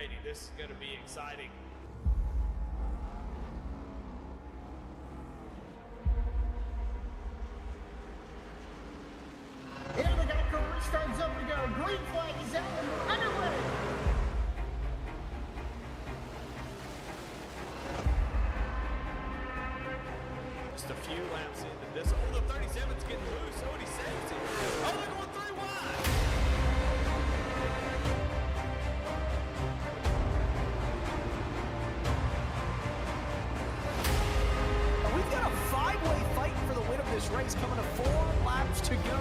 Brady. This is going to be exciting. Here we got career start zone to go. Green flag is out and we're underway. Just a few laps into this. Oh, the 37's getting loose. Oh, and he saves it. Oh, they're going 3 wide. We've got a 5-way fight for the win of this race coming to 4 laps to go.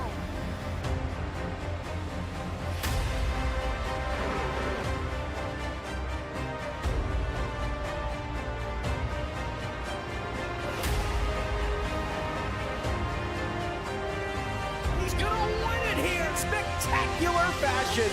He's gonna win it here in spectacular fashion.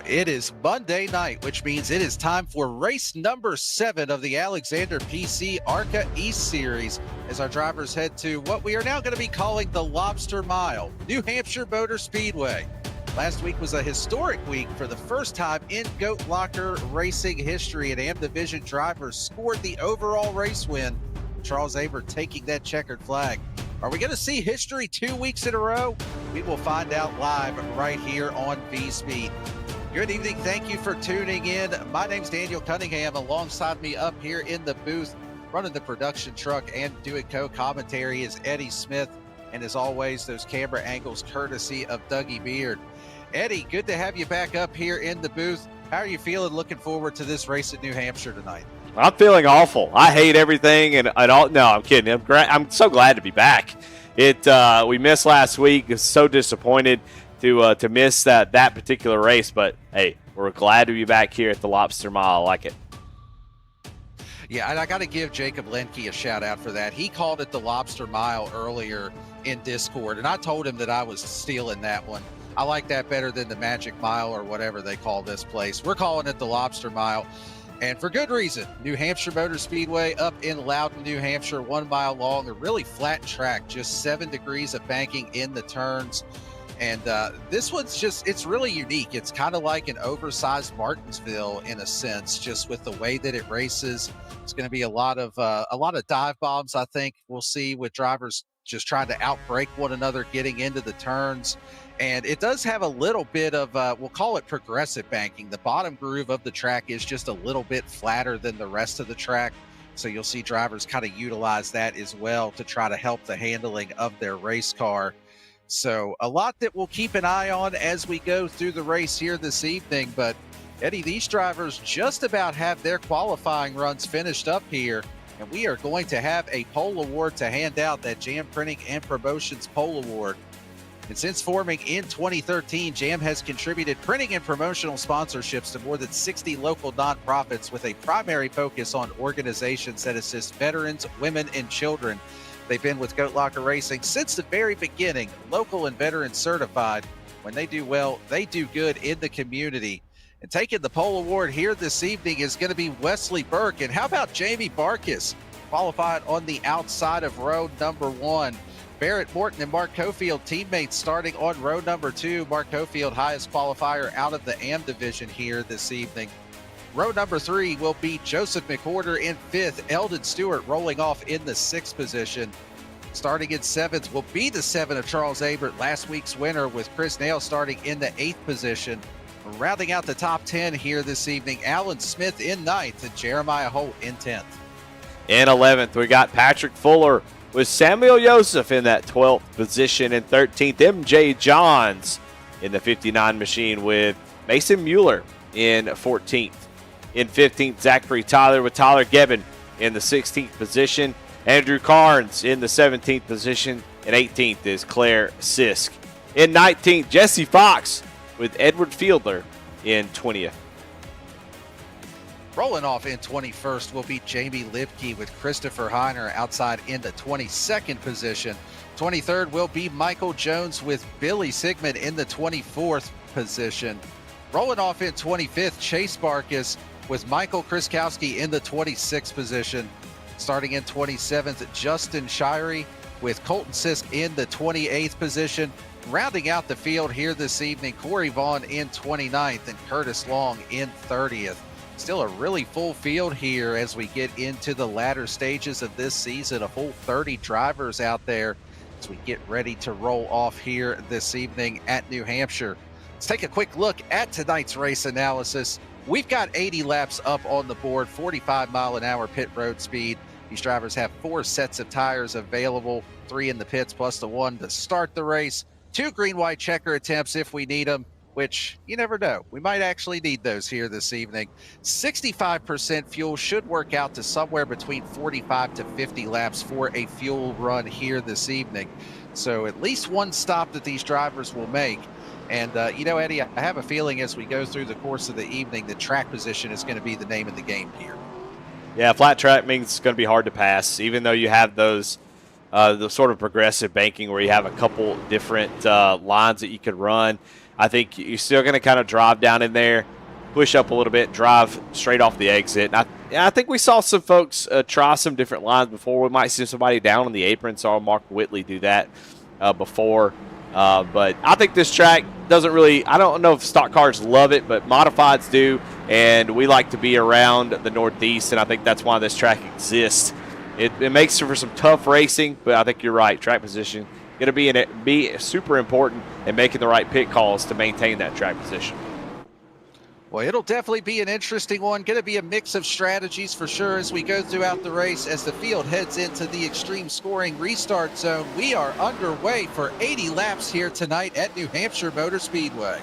It is Monday night, which means it is time for race number 7 of the Alexander PC ARCA East Series as our drivers head to what we are now going to be calling the Lobster Mile, New Hampshire Motor Speedway. Last week was a historic week for the first time in Goat Locker racing history, and AM Division drivers scored the overall race win. Charles Aber taking that checkered flag. Are we going to see history 2 weeks in a row? We will find out live right here on V-Speed. Good evening. Thank you for tuning in. My name's Daniel Cunningham. Alongside me up here in the booth, running the production truck and doing co-commentary is Eddie Smith. And as always, those camera angles courtesy of Dougie Beard. Eddie, good to have you back up here in the booth. How are you feeling looking forward to this race at New Hampshire tonight? I'm feeling awful. I hate everything and all. No, I'm kidding. I'm so glad to be back. We missed last week. So disappointed to miss that particular race, but hey, we're glad to be back here at the Lobster Mile. I like it. Yeah, and I got to give Jacob Lenke a shout out for that. He called it the Lobster Mile earlier in Discord, and I told him that I was stealing that one. I like that better than the Magic Mile or whatever they call this place. We're calling it the Lobster Mile, and for good reason. New Hampshire Motor Speedway up in Loudon, New Hampshire, 1 mile long, a really flat track, just 7 degrees of banking in the turns. And this one's it's really unique. It's kind of like an oversized Martinsville in a sense, just with the way that it races. It's going to be a lot of dive bombs, I think we'll see, with drivers just trying to outbrake one another getting into the turns. And it does have a little bit of, we'll call it progressive banking. The bottom groove of the track is just a little bit flatter than the rest of the track. So you'll see drivers kind of utilize that as well to try to help the handling of their race car. So a lot that we'll keep an eye on as we go through the race here this evening. But Eddie, these drivers just about have their qualifying runs finished up here, and we are going to have a pole award to hand out, that Jam Printing and Promotions Pole Award. And since forming in 2013, Jam has contributed printing and promotional sponsorships to more than 60 local nonprofits with a primary focus on organizations that assist veterans, women, and children. They've been with Goat Locker Racing since the very beginning, local and veteran certified. When they do well, they do good in the community. And taking the pole award here this evening is going to be Wesley Burke. And how about Jamie Barkis, qualified on the outside of row number 1. Barrett Morton and Mark Cofield, teammates, starting on row number 2. Mark Cofield, highest qualifier out of the AM division here this evening. Row number 3 will be Joseph McWhorter in 5th. Eldon Stewart rolling off in the 6th position. Starting in 7th will be the 7 of Charles Abert, last week's winner, with Chris Nail starting in the 8th position. Rounding out the top 10 here this evening, Alan Smith in 9th and Jeremiah Holt in 10th. In 11th, we got Patrick Fuller with Samuel Joseph in that 12th position. In 13th, MJ Johns in the 59 machine with Mason Mueller in 14th. In 15th, Zachary Tyler with Tyler Gebbin in the 16th position. Andrew Carnes in the 17th position. And 18th is Claire Sisk. In 19th, Jesse Fox with Edward Fielder in 20th. Rolling off in 21st will be Jamie Lipke with Christopher Heiner outside in the 22nd position. 23rd will be Michael Jones with Billy Sigmund in the 24th position. Rolling off in 25th, Chase Barkas with Michael Kriskowski in the 26th position. Starting in 27th, Justin Shirey with Colton Sisk in the 28th position. Rounding out the field here this evening, Corey Vaughn in 29th and Curtis Long in 30th. Still a really full field here as we get into the latter stages of this season. A full 30 drivers out there as we get ready to roll off here this evening at New Hampshire. Let's take a quick look at tonight's race analysis. We've got 80 laps up on the board, 45-mile-an-hour pit road speed. These drivers have 4 sets of tires available, 3 in the pits plus the 1 to start the race. 2 green-white checker attempts if we need them, which you never know. We might actually need those here this evening. 65% fuel should work out to somewhere between 45 to 50 laps for a fuel run here this evening. So at least one stop that these drivers will make. And, you know, Eddie, I have a feeling as we go through the course of the evening, the track position is going to be the name of the game here. Yeah, flat track means it's going to be hard to pass, even though you have those the sort of progressive banking where you have a couple different lines that you could run. I think you're still going to kind of drive down in there, push up a little bit, drive straight off the exit. And I think we saw some folks try some different lines before. We might see somebody down on the apron. Saw Mark Whitley do that before. But I think this track doesn't really – I don't know if stock cars love it, but modifieds do. And we like to be around the Northeast, and I think that's why this track exists. It makes for some tough racing, but I think you're right. Track position going to be super important in making the right pit calls to maintain that track position. Well, it'll definitely be an interesting one. Going to be a mix of strategies for sure as we go throughout the race. As the field heads into the extreme scoring restart zone, we are underway for 80 laps here tonight at New Hampshire Motor Speedway.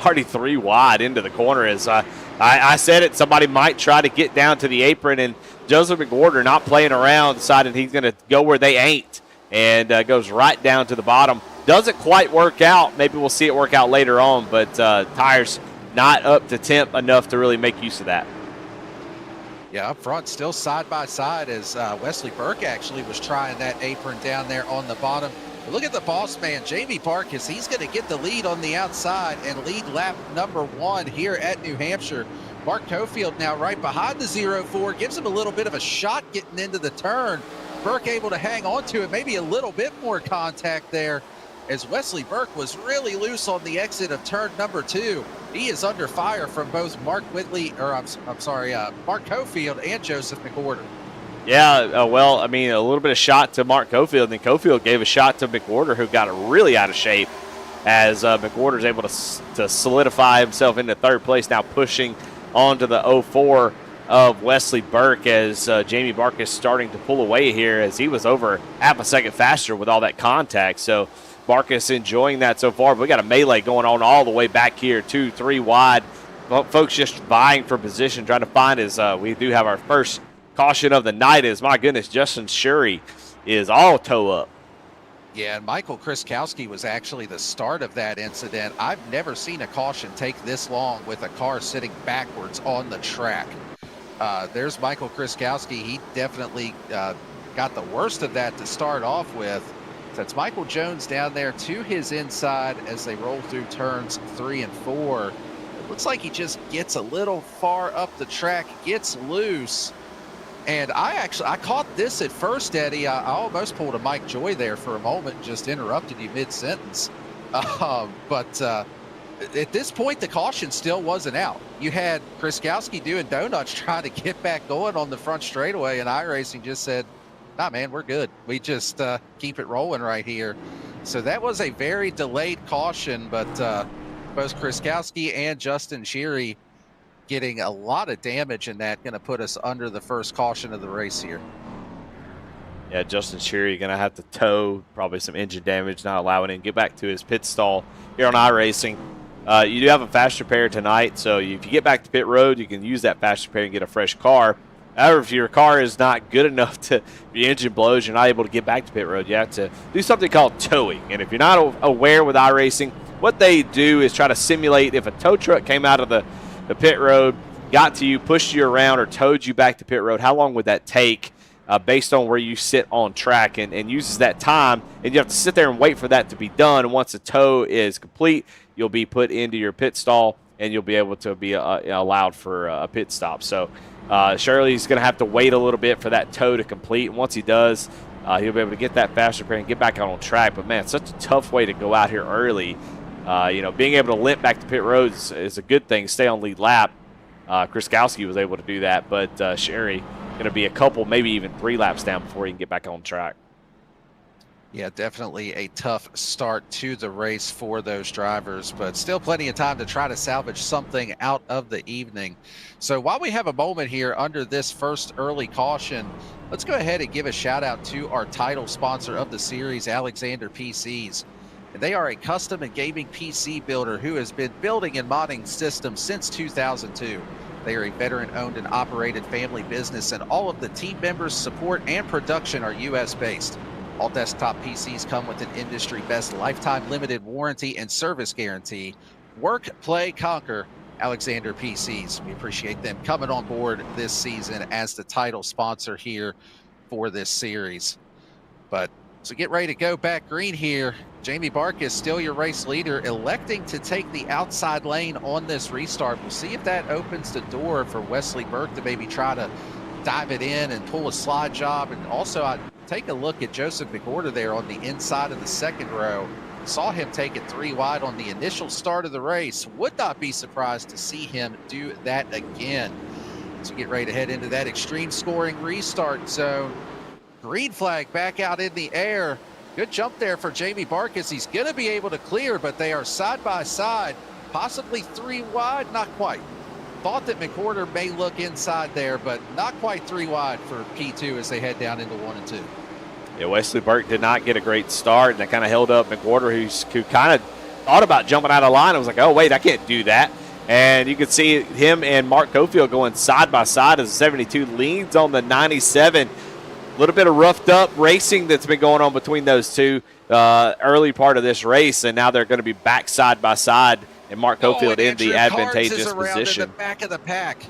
Already 3 wide into the corner. As I said it, somebody might try to get down to the apron, and Joseph McWhorter, not playing around, decided he's going to go where they ain't and goes right down to the bottom. Doesn't quite work out. Maybe we'll see it work out later on, but tires not up to temp enough to really make use of that. Yeah, up front, still side by side as Wesley Burke actually was trying that apron down there on the bottom. But look at the boss man, Jamie Barkas. He's going to get the lead on the outside and lead lap number 1 here at New Hampshire. Mark Cofield now right behind the 0-4, gives him a little bit of a shot getting into the turn. Burke able to hang on to it, maybe a little bit more contact there, as Wesley Burke was really loose on the exit of turn number 2. He is under fire from both Mark Whitley, or Mark Cofield and Joseph McWhorter. Yeah, well, I mean, a little bit of shot to Mark Cofield, and then Cofield gave a shot to McWhorter, who got really out of shape as McWhorter's able to solidify himself into 3rd place, now pushing onto the 0-4 of Wesley Burke as Jamie Barkas starting to pull away here as he was over half a second faster with all that contact. So Barkas enjoying that so far, but we got a melee going on all the way back here, 2-3 wide. Folks just vying for position, trying to find his, we do have our first caution of the night is, my goodness, Justin Shirey is all toe up. Yeah, and Michael Kriskowski was actually the start of that incident. I've never seen a caution take this long with a car sitting backwards on the track. There's Michael Kriskowski. He definitely got the worst of that to start off with. That's Michael Jones down there to his inside as they roll through turns 3 and 4. It looks like he just gets a little far up the track, gets loose. And I caught this at first, Eddie. I almost pulled a Mike Joy there for a moment and just interrupted you mid-sentence. But at this point, the caution still wasn't out. You had Kriskowski doing donuts trying to get back going on the front straightaway, and iRacing just said, nah, man, we're good. We just keep it rolling right here. So that was a very delayed caution, but both Kriskowski and Justin Shirey getting a lot of damage in that, going to put us under the first caution of the race here. Yeah, Justin Shirey going to have to tow probably some engine damage, not allowing him to get back to his pit stall here on iRacing. You do have a fast repair tonight, so if you get back to pit road, you can use that fast repair and get a fresh car. However, if your car is not good enough to, if your engine blows, you're not able to get back to pit road, you have to do something called towing. And if you're not aware with iRacing, what they do is try to simulate if a tow truck came out of the pit road, got to you, pushed you around, or towed you back to pit road, how long would that take based on where you sit on track, and uses that time, and you have to sit there and wait for that to be done. And once the tow is complete, you'll be put into your pit stall, and you'll be able to be allowed for a pit stop. So Shirley's going to have to wait a little bit for that tow to complete, and once he does, he'll be able to get that faster repair and get back out on track. But, man, such a tough way to go out here early. Being able to limp back to pit road is a good thing, stay on lead lap. Kriskowski was able to do that, but Sherry going to be a couple, maybe even 3 laps down before he can get back on track. Yeah, definitely a tough start to the race for those drivers, but still plenty of time to try to salvage something out of the evening. So while we have a moment here under this first early caution, let's go ahead and give a shout out to our title sponsor of the series, Alexander PCs. And they are a custom and gaming PC builder who has been building and modding systems since 2002. They are a veteran-owned and operated family business, and all of the team members, support, and production are U.S.-based. All desktop PCs come with an industry-best lifetime limited warranty and service guarantee. Work, play, conquer. Alexander PCs. We appreciate them coming on board this season as the title sponsor here for this series. But so get ready to go back green here. Jamie Barkas, still your race leader, electing to take the outside lane on this restart. We'll see if that opens the door for Wesley Burke to maybe try to dive it in and pull a slide job. And also, I take a look at Joseph McWhorter there on the inside of the second row. Saw him take it 3 wide on the initial start of the race. Would not be surprised to see him do that again. So get ready to head into that extreme scoring restart zone. Green flag back out in the air. Good jump there for Jamie Barkas. He's going to be able to clear, but they are side by side, possibly 3 wide, not quite. Thought that McWhorter may look inside there, but not quite 3 wide for P2 as they head down into 1 and 2. Yeah, Wesley Burke did not get a great start, and that kind of held up McWhorter, who kind of thought about jumping out of line. I was like, oh, wait, I can't do that. And you could see him and Mark Cofield going side by side as the 72 leans on the 97. A little bit of roughed up racing that's been going on between those two early part of this race, and now they're going to be back side by side, and Mark Cofield in the advantageous position. In the back of the pack.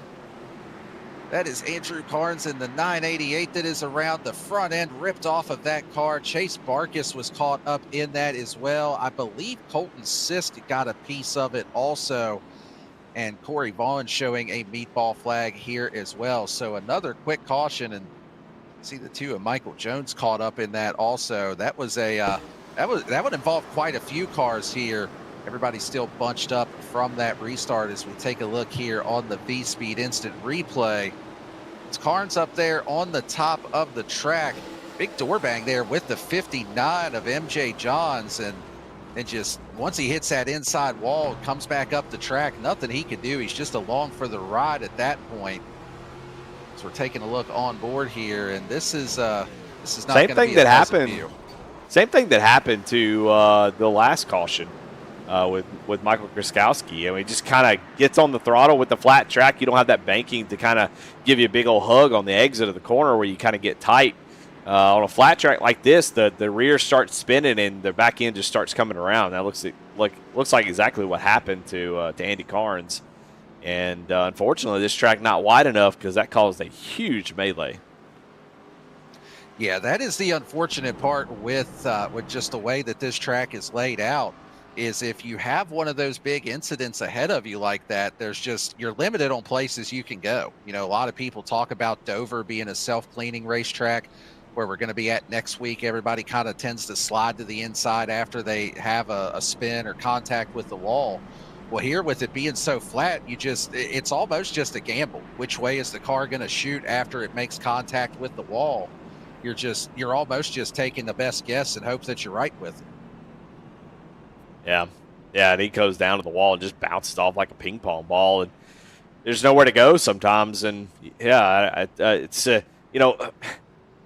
That is Andrew Carnes in the 988 that is around the front end, ripped off of that car. Chase Barkas was caught up in that as well. I believe Colton Sisk got a piece of it also. And Corey Vaughn showing a meatball flag here as well. So another quick caution, and see the 2 of Michael Jones caught up in that also. That was that would involve quite a few cars here. Everybody's still bunched up from that restart as we take a look here on the V-Speed instant replay. It's Carnes up there on the top of the track. Big door bang there with the 59 of MJ Johns, and just once he hits that inside wall, comes back up the track, nothing he could do. He's just along for the ride at that point. So we're taking a look on board here, and this is not same thing that happened. Same thing that happened to the last caution with Michael Kriskowski. I mean, just kind of gets on the throttle with the flat track. You don't have that banking to kind of give you a big old hug on the exit of the corner where you kind of get tight. On a flat track like this, the rear starts spinning and the back end just starts coming around. That looks like exactly what happened to Andy Carnes. And unfortunately, this track not wide enough because that caused a huge melee. Yeah, that is the unfortunate part with just the way that this track is laid out, is if you have one of those big incidents ahead of you like that, you're limited on places you can go. You know, a lot of people talk about Dover being a self-cleaning racetrack where we're going to be at next week. Everybody kind of tends to slide to the inside after they have a spin or contact with the wall. Well, here with it being so flat, it's almost just a gamble. Which way is the car going to shoot after it makes contact with the wall? You're almost just taking the best guess and hope that you're right with it. Yeah, and he goes down to the wall and just bounces off like a ping pong ball, and there's nowhere to go sometimes. And yeah,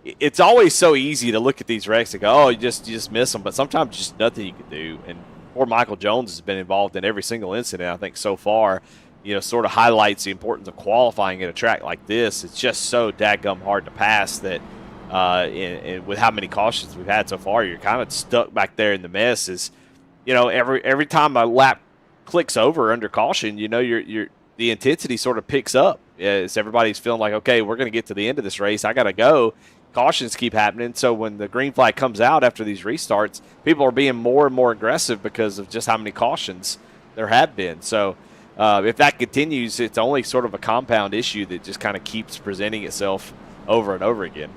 it's always so easy to look at these wrecks and go, oh, you just miss them, but sometimes just nothing you can do. And poor Michael Jones has been involved in every single incident, I think, so far. You know, sort of highlights the importance of qualifying at a track like this. It's just so dadgum hard to pass that with how many cautions we've had so far, you're kind of stuck back there in the mess. Is, you know, every time a lap clicks over under caution, you know, the intensity sort of picks up. As everybody's feeling like, okay, we're going to get to the end of this race. I got to go. cautions keep happening. So when the green flag comes out after these restarts, people are being more and more aggressive because of just how many cautions there have been. So if that continues, it's only sort of a compound issue that just kind of keeps presenting itself over and over again.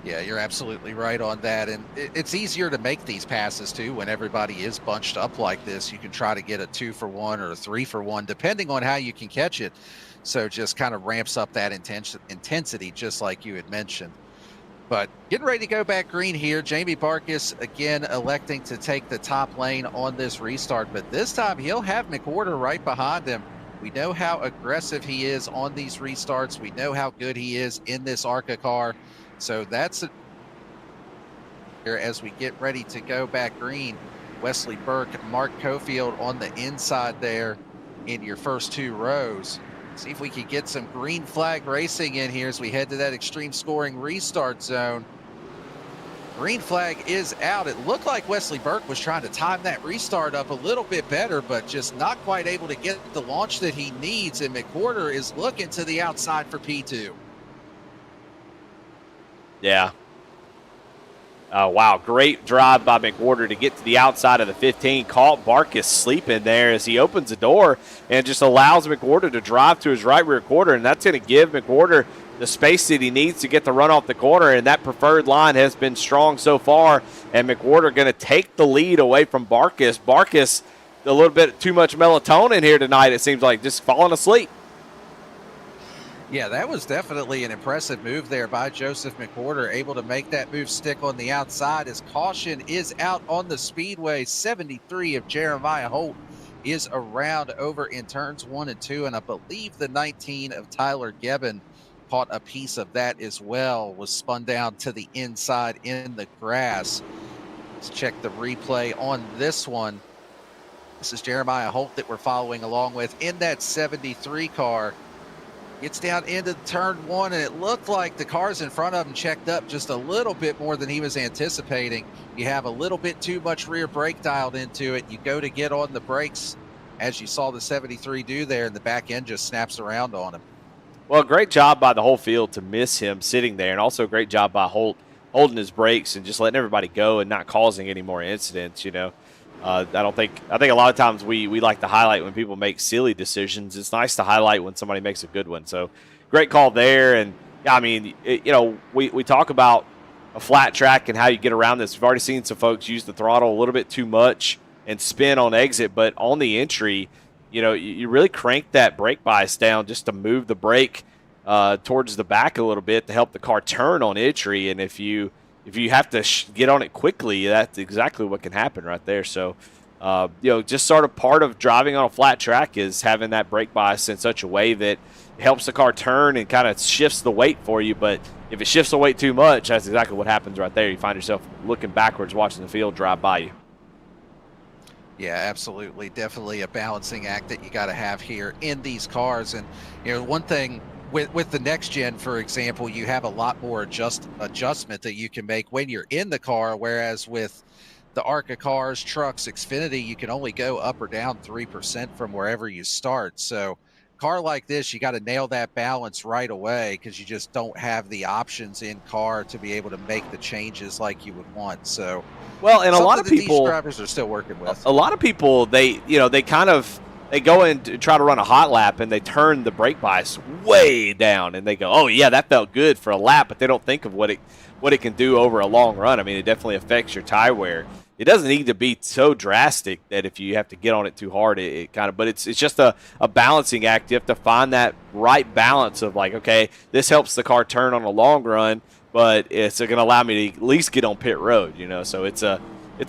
Yeah, you're absolutely right on that. And it's easier to make these passes, too, when everybody is bunched up like this. You can try to get a 2-for-1 or a 3-for-1, depending on how you can catch it. So just kind of ramps up that intensity, just like you had mentioned. But getting ready to go back green here. Jamie Barkis, again, electing to take the top lane on this restart. But this time, he'll have McWhorter right behind him. We know how aggressive he is on these restarts. We know how good he is in this ARCA car. So that's here as we get ready to go back green. Wesley Burke, Mark Cofield on the inside there in your first 2 rows. See if we can get some green flag racing in here as we head to that extreme scoring restart zone. Green flag is out. It looked like Wesley Burke was trying to time that restart up a little bit better, but just not quite able to get the launch that he needs. And McWhorter is looking to the outside for P2. Yeah. Wow, great drive by McWhorter to get to the outside of the 15. Caught Barkis sleeping there as he opens the door and just allows McWhorter to drive to his right rear quarter, and that's going to give McWhorter the space that he needs to get the run off the corner, and that preferred line has been strong so far, and McWhorter going to take the lead away from Barkis. Barkis, a little bit too much melatonin here tonight, it seems like, just falling asleep. Yeah, that was definitely an impressive move there by Joseph McWhorter, able to make that move stick on the outside as caution is out on the speedway. 73 of Jeremiah Holt is around over in turns 1 and 2, and I believe the 19 of Tyler Gebbin caught a piece of that as well, was spun down to the inside in the grass. Let's check the replay on this one. This is Jeremiah Holt that we're following along with in that 73 car. Gets down into turn 1, and it looked like the cars in front of him checked up just a little bit more than he was anticipating. You have a little bit too much rear brake dialed into it. You go to get on the brakes, as you saw the 73 do there, and the back end just snaps around on him. Well, great job by the whole field to miss him sitting there, and also great job by Holt holding his brakes and just letting everybody go and not causing any more incidents, you know. I think a lot of times we like to highlight when people make silly decisions. It's nice to highlight when somebody makes a good one. So great call there. And I mean, we talk about a flat track and how you get around this. We've already seen some folks use the throttle a little bit too much and spin on exit, but on the entry, you really crank that brake bias down just to move the brake towards the back a little bit to help the car turn on entry. And if you have to get on it quickly, that's exactly what can happen right there. So, just sort of part of driving on a flat track is having that brake bias in such a way that it helps the car turn and kind of shifts the weight for you. But if it shifts the weight too much, that's exactly what happens right there. You find yourself looking backwards, watching the field drive by you. Yeah, absolutely. Definitely a balancing act that you got to have here in these cars. And, one thing with the next gen, for example, you have a lot more adjustment that you can make when you're in the car, whereas with the ARCA cars, trucks, Xfinity, you can only go up or down 3% from wherever you start. So car like this, you got to nail that balance right away because you just don't have the options in car to be able to make the changes like you would want. So, well, and a lot of people, these drivers are still working with. A lot of people, they go in to try to run a hot lap and they turn the brake bias way down and they go, oh yeah, that felt good for a lap, but they don't think of what it can do over a long run. I mean, it definitely affects your tire wear. It doesn't need to be so drastic that if you have to get on it too hard, it kind of, but it's just a balancing act. You have to find that right balance of like, okay, this helps the car turn on a long run, but it's going to allow me to at least get on pit road, so it's a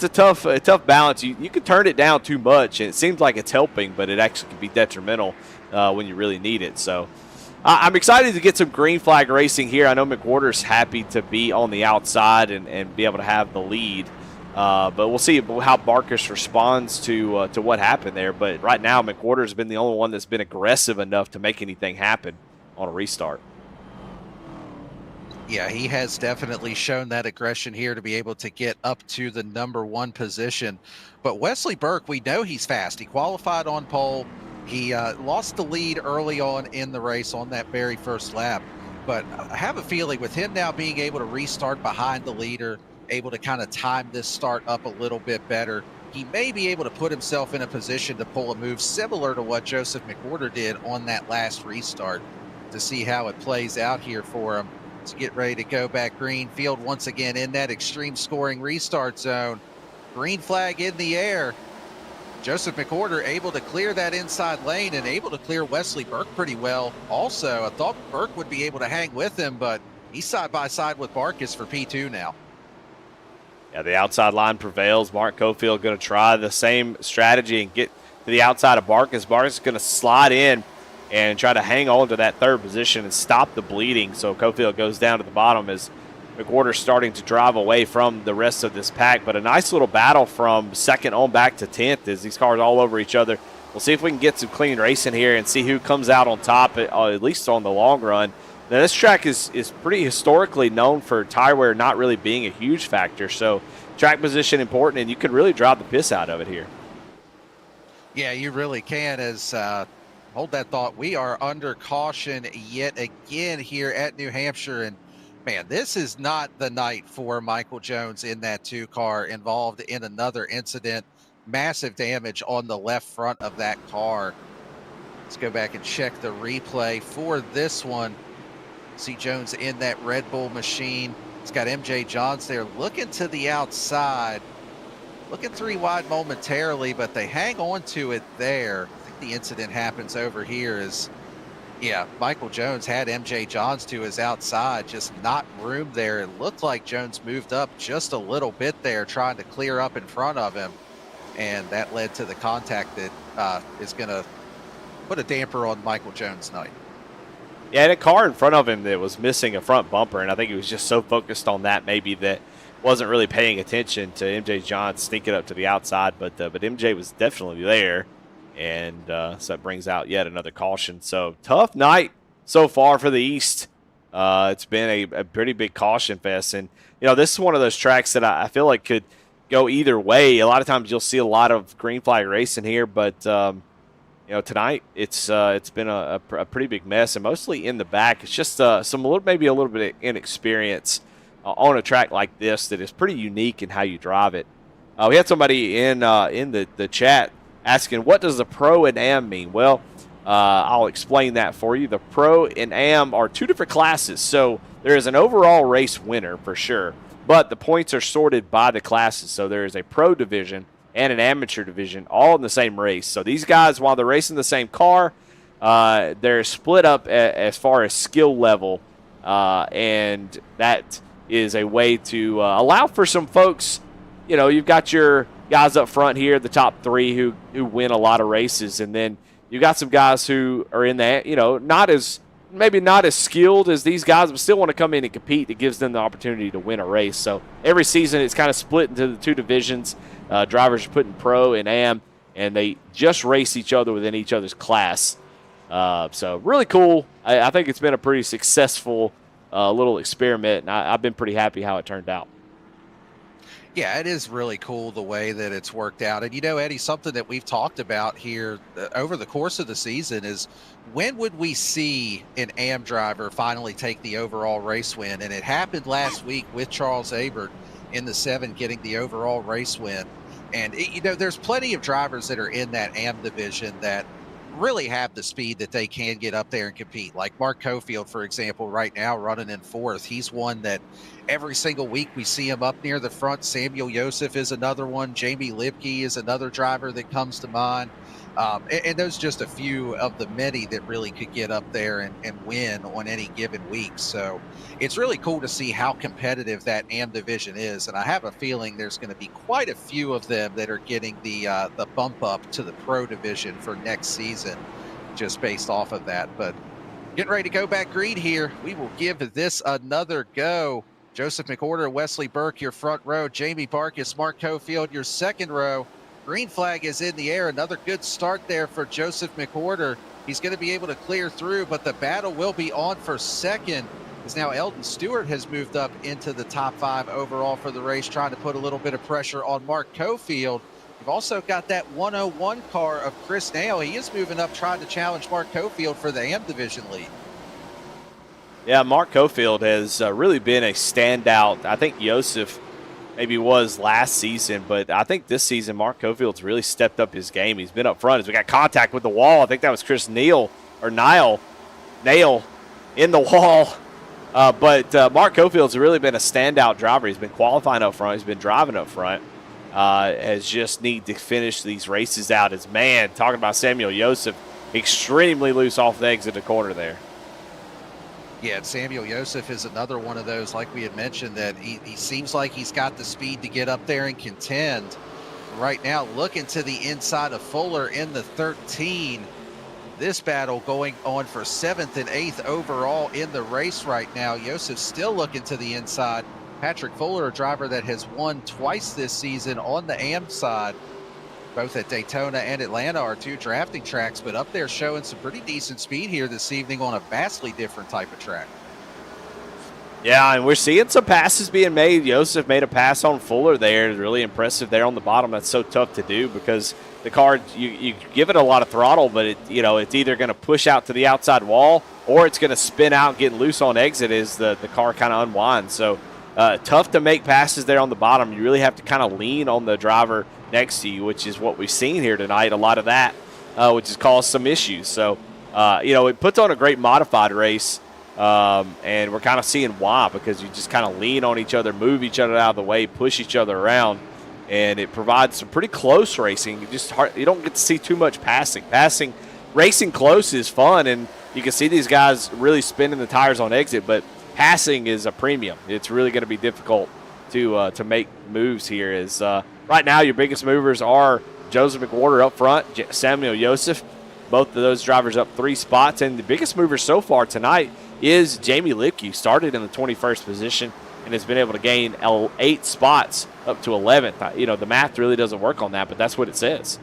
tough balance. You can turn it down too much, and it seems like it's helping, but it actually can be detrimental when you really need it. So I'm excited to get some green flag racing here. I know McWhorter's happy to be on the outside and be able to have the lead, but we'll see how Barkis responds to what happened there. But right now, McWhorter's been the only one that's been aggressive enough to make anything happen on a restart. Yeah, he has definitely shown that aggression here to be able to get up to the #1 position. But Wesley Burke, we know he's fast. He qualified on pole. He lost the lead early on in the race on that very first lap. But I have a feeling with him now being able to restart behind the leader, able to kind of time this start up a little bit better, he may be able to put himself in a position to pull a move similar to what Joseph McWhorter did on that last restart, to see how it plays out here for him. To get ready to go back green. Field once again in that extreme scoring restart zone. Green flag in the air. Joseph McWhorter able to clear that inside lane and able to clear Wesley Burke pretty well. Also, I thought Burke would be able to hang with him, but he's side by side with Barkis for P2 now. Yeah, the outside line prevails. Mark Cofield going to try the same strategy and get to the outside of Barkis. Barkis is going to slide in and try to hang on to that third position and stop the bleeding. So Cofield goes down to the bottom as McWhorter's starting to drive away from the rest of this pack. But a nice little battle from second on back to 10th as these cars all over each other. We'll see if we can get some clean racing here and see who comes out on top, at least on the long run. Now, this track is pretty historically known for tire wear not really being a huge factor. So track position important, and you can really drive the piss out of it here. Yeah, you really can. As hold that thought. We are under caution yet again here at New Hampshire. And, man, this is not the night for Michael Jones in that 2 car, involved in another incident. Massive damage on the left front of that car. Let's go back and check the replay for this one. See Jones in that Red Bull machine. It's got MJ Johns there looking to the outside. Looking 3 wide momentarily, but they hang on to it there. I think the incident happens over here as, yeah, Michael Jones had MJ Johns to his outside, just not room there. It looked like Jones moved up just a little bit there, trying to clear up in front of him. And that led to the contact that is going to put a damper on Michael Jones' night. Yeah, and a car in front of him that was missing a front bumper, and I think he was just so focused on that maybe that wasn't really paying attention to MJ Johns sneaking up to the outside, but MJ was definitely there, and so that brings out yet another caution. So tough night so far for the East. It's been a pretty big caution fest, and this is one of those tracks that I feel like could go either way. A lot of times you'll see a lot of green flag racing here, but tonight it's been a pretty big mess, and mostly in the back. It's just maybe a little bit of inexperience on a track like this that is pretty unique in how you drive it. We had somebody in the chat asking, what does the Pro and Am mean? Well, I'll explain that for you. The Pro and Am are 2 different classes, so there is an overall race winner for sure, but the points are sorted by the classes. So there is a Pro division and an amateur division all in the same race. So these guys, while they're racing the same car, they're split up as far as skill level, and that is a way to allow for some folks. You've got your guys up front here, the top 3 who win a lot of races, and then you got some guys who are in that, maybe not as skilled as these guys, but still want to come in and compete. It gives them the opportunity to win a race. So every season it's kind of split into the 2 divisions. Drivers are put in Pro and Am, and they just race each other within each other's class. So really cool. I think it's been a pretty successful little experiment, and I've been pretty happy how it turned out. Yeah, it is really cool the way that it's worked out. And, Eddie, something that we've talked about here over the course of the season is, when would we see an Am driver finally take the overall race win? And it happened last week with Charles Abert in the 7 getting the overall race win. And, there's plenty of drivers that are in that Am division that really have the speed that they can get up there and compete. Like Mark Cofield, for example, right now running in 4th. He's one that every single week we see him up near the front. Samuel Joseph is another one. Jamie Lipke is another driver that comes to mind. And those just a few of the many that really could get up there and win on any given week. So it's really cool to see how competitive that Am division is. And I have a feeling there's going to be quite a few of them that are getting the bump up to the Pro division for next season, just based off of that. But getting ready to go back green here. We will give this another go. Joseph McWhorter, Wesley Burke, your front row. Jamie Barkis, Mark Cofield, your second row. Green flag is in the air. Another good start there for Joseph McWhorter. He's going to be able to clear through, but the battle will be on for second, as now Eldon Stewart has moved up into the top 5 overall for the race, trying to put a little bit of pressure on Mark Cofield. You've also got that 101 car of Chris Nail. He is moving up, trying to challenge Mark Cofield for the Am division lead. Yeah, Mark Cofield has really been a standout. I think Joseph maybe was last season, but I think this season Mark Cofield's really stepped up his game. He's been up front as we got contact with the wall. I think that was Chris Nail in the wall. But Mark Cofield's really been a standout driver. He's been qualifying up front. He's been driving up front. Has just need to finish these races out. As man, talking about Samuel Joseph, extremely loose off the exit of the corner there. Yeah, Samuel Joseph is another one of those, like we had mentioned, that he seems like he's got the speed to get up there and contend. Right now, looking to the inside of Fuller in the 13. This battle going on for 7th and 8th overall in the race right now. Joseph still looking to the inside. Patrick Fuller, a driver that has won twice this season on the AM side. Both at Daytona and Atlanta are two drafting tracks, but up there showing some pretty decent speed here this evening on a vastly different type of track. Yeah, and we're seeing some passes being made. Joseph made a pass on Fuller there. Really impressive there on the bottom. That's so tough to do because the car, you give it a lot of throttle, but it's either going to push out to the outside wall or it's going to spin out and get loose on exit as the car kind of unwinds. So tough to make passes there on the bottom. You really have to kind of lean on the driver next to you, which is what we've seen here tonight. A lot of that, which has caused some issues. So, it puts on a great modified race. And we're kind of seeing why, because you just kind of lean on each other, move each other out of the way, push each other around, and it provides some pretty close racing. You don't get to see too much passing. Racing close is fun, and you can see these guys really spinning the tires on exit, but passing is a premium. It's really going to be difficult to make moves here. Right now your biggest movers are Joseph McWhorter up front, Samuel Joseph, both of those drivers up 3 spots, and the biggest mover so far tonight is Jamie Lipke. Started in the 21st position and has been able to gain 8 spots up to 11th. The math really doesn't work on that, but that's what it says.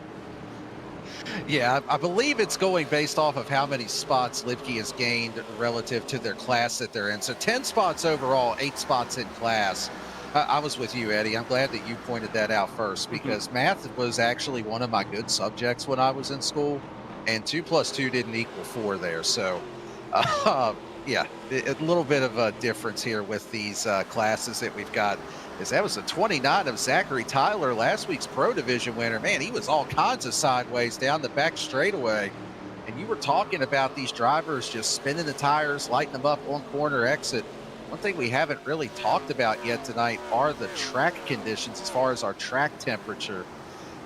Yeah, I believe it's going based off of how many spots Lipke has gained relative to their class that they're in. So 10 spots overall, 8 spots in class. I was with you, Eddie. I'm glad that you pointed that out first, because math was actually one of my good subjects when I was in school, and 2 + 2 didn't equal 4 there. So yeah, a little bit of a difference here with these classes that we've got. That was a 29 of Zachary Tyler, last week's Pro Division winner. Man, he was all kinds of sideways down the back straightaway. And you were talking about these drivers just spinning the tires, lighting them up on corner exit. One thing we haven't really talked about yet tonight are the track conditions as far as our track temperature.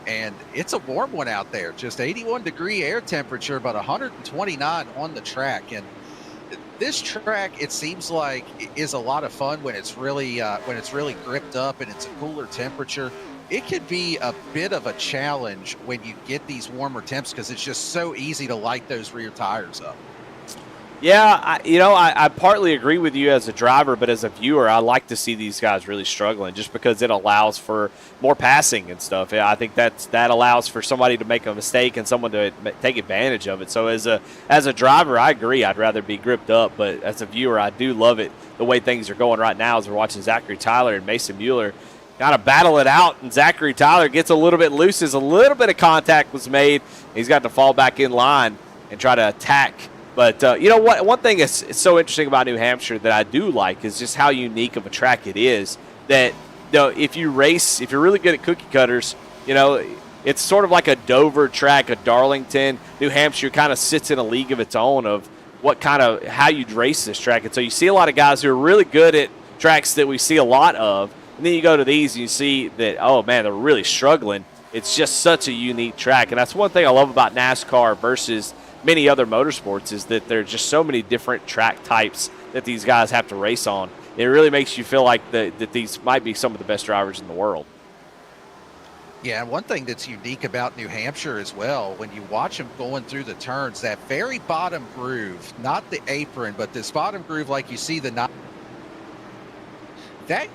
And it's a warm one out there, just 81-degree air temperature, but 129 on the track. And this track, it seems like, is a lot of fun when it's really gripped up and it's a cooler temperature. It could be a bit of a challenge when you get these warmer temps because it's just so easy to light those rear tires up. Yeah, I partly agree with you as a driver, but as a viewer, I like to see these guys really struggling just because it allows for more passing and stuff. Yeah, I think that allows for somebody to make a mistake and someone to take advantage of it. So as a driver, I agree. I'd rather be gripped up, but as a viewer, I do love it the way things are going right now as we're watching Zachary Tyler and Mason Mueller kind of battle it out, and Zachary Tyler gets a little bit loose as a little bit of contact was made. He's got to fall back in line and try to attack. But you know what? One thing that's so interesting about New Hampshire that I do like is just how unique of a track it is. That if you're really good at cookie cutters, it's sort of like a Dover track, a Darlington. New Hampshire kind of sits in a league of its own of how you'd race this track. And so you see a lot of guys who are really good at tracks that we see a lot of, and then you go to these and you see that, oh man, they're really struggling. It's just such a unique track, and that's one thing I love about NASCAR versus many other motorsports is that there are just so many different track types that these guys have to race on. It really makes you feel like that these might be some of the best drivers in the world. Yeah, and one thing that's unique about New Hampshire as well, when you watch them going through the turns, that very bottom groove, not the apron, but this bottom groove like you see that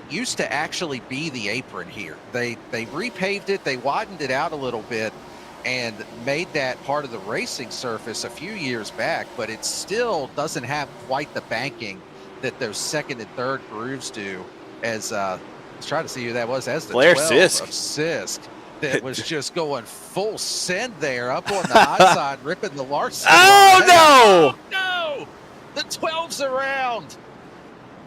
used to actually be the apron here. They repaved it, they widened it out a little bit, and made that part of the racing surface a few years back, but it still doesn't have quite the banking that those second and third grooves do. As let's try to see who that was, as the Blair 12 Sisk. of Sisk that was just going full send there up on the high side, ripping the Larson. Oh, No! The 12's around.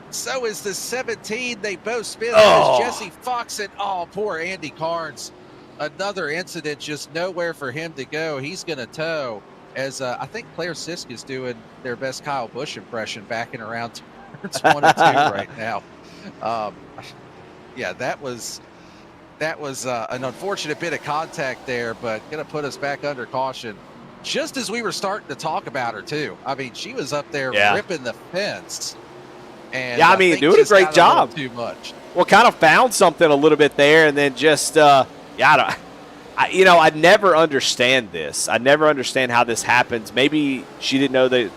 So is the 17. They both spin. Oh. There's Jesse Fox and poor Andy Carnes. Another incident, just nowhere for him to go. He's going to tow. As I think Claire Sisk is doing their best Kyle Busch impression, backing around turns 1 and 2 right now. Yeah, that was an unfortunate bit of contact there, but going to put us back under caution. Just as we were starting to talk about her too. I mean, she was up there ripping the fence. And yeah, I mean, doing a great job. Too much. Well, kind of found something a little bit there, and then just I never understand this. I never understand how this happens. Maybe she didn't know that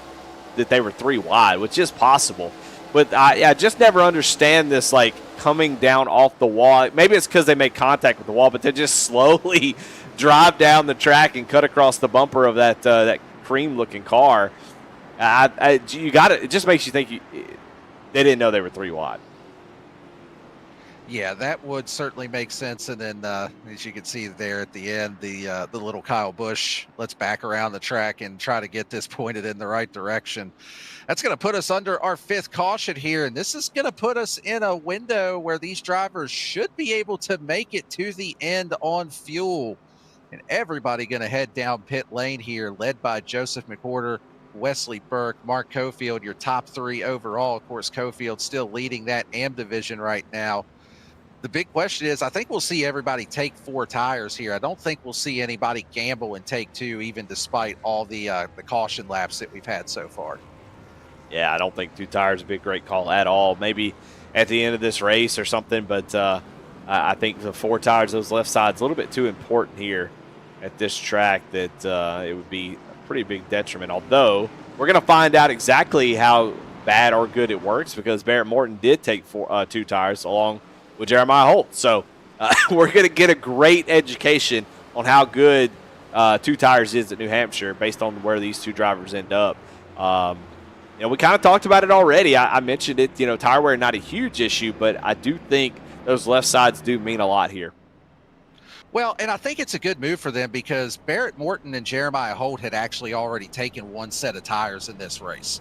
they were 3 wide, which is possible. But I just never understand this, like, coming down off the wall. Maybe it's because they make contact with the wall, but they just slowly drive down the track and cut across the bumper of that cream-looking car. It just makes you think they didn't know they were 3 wide. Yeah, that would certainly make sense. And then, as you can see there at the end, the little Kyle Busch, let's back around the track and try to get this pointed in the right direction. That's going to put us under our 5th caution here. And this is going to put us in a window where these drivers should be able to make it to the end on fuel. And everybody going to head down pit lane here, led by Joseph McWhorter, Wesley Burke, Mark Cofield, your top 3 overall. Of course, Cofield still leading that AM division right now. The big question is, I think we'll see everybody take 4 tires here. I don't think we'll see anybody gamble and take 2, even despite all the caution laps that we've had so far. Yeah, I don't think 2 tires would be a great call at all. Maybe at the end of this race or something, but I think the 4 tires, those left sides, a little bit too important here at this track that it would be a pretty big detriment. Although we're going to find out exactly how bad or good it works, because Barrett Morton did take 2 tires along with Jeremiah Holt. So we're going to get a great education on how good 2 tires is at New Hampshire based on where these 2 drivers end up. We kind of talked about it already. I mentioned it, tire wear not a huge issue, but I do think those left sides do mean a lot here. Well, and I think it's a good move for them because Barrett Morton and Jeremiah Holt had actually already taken 1 set of tires in this race.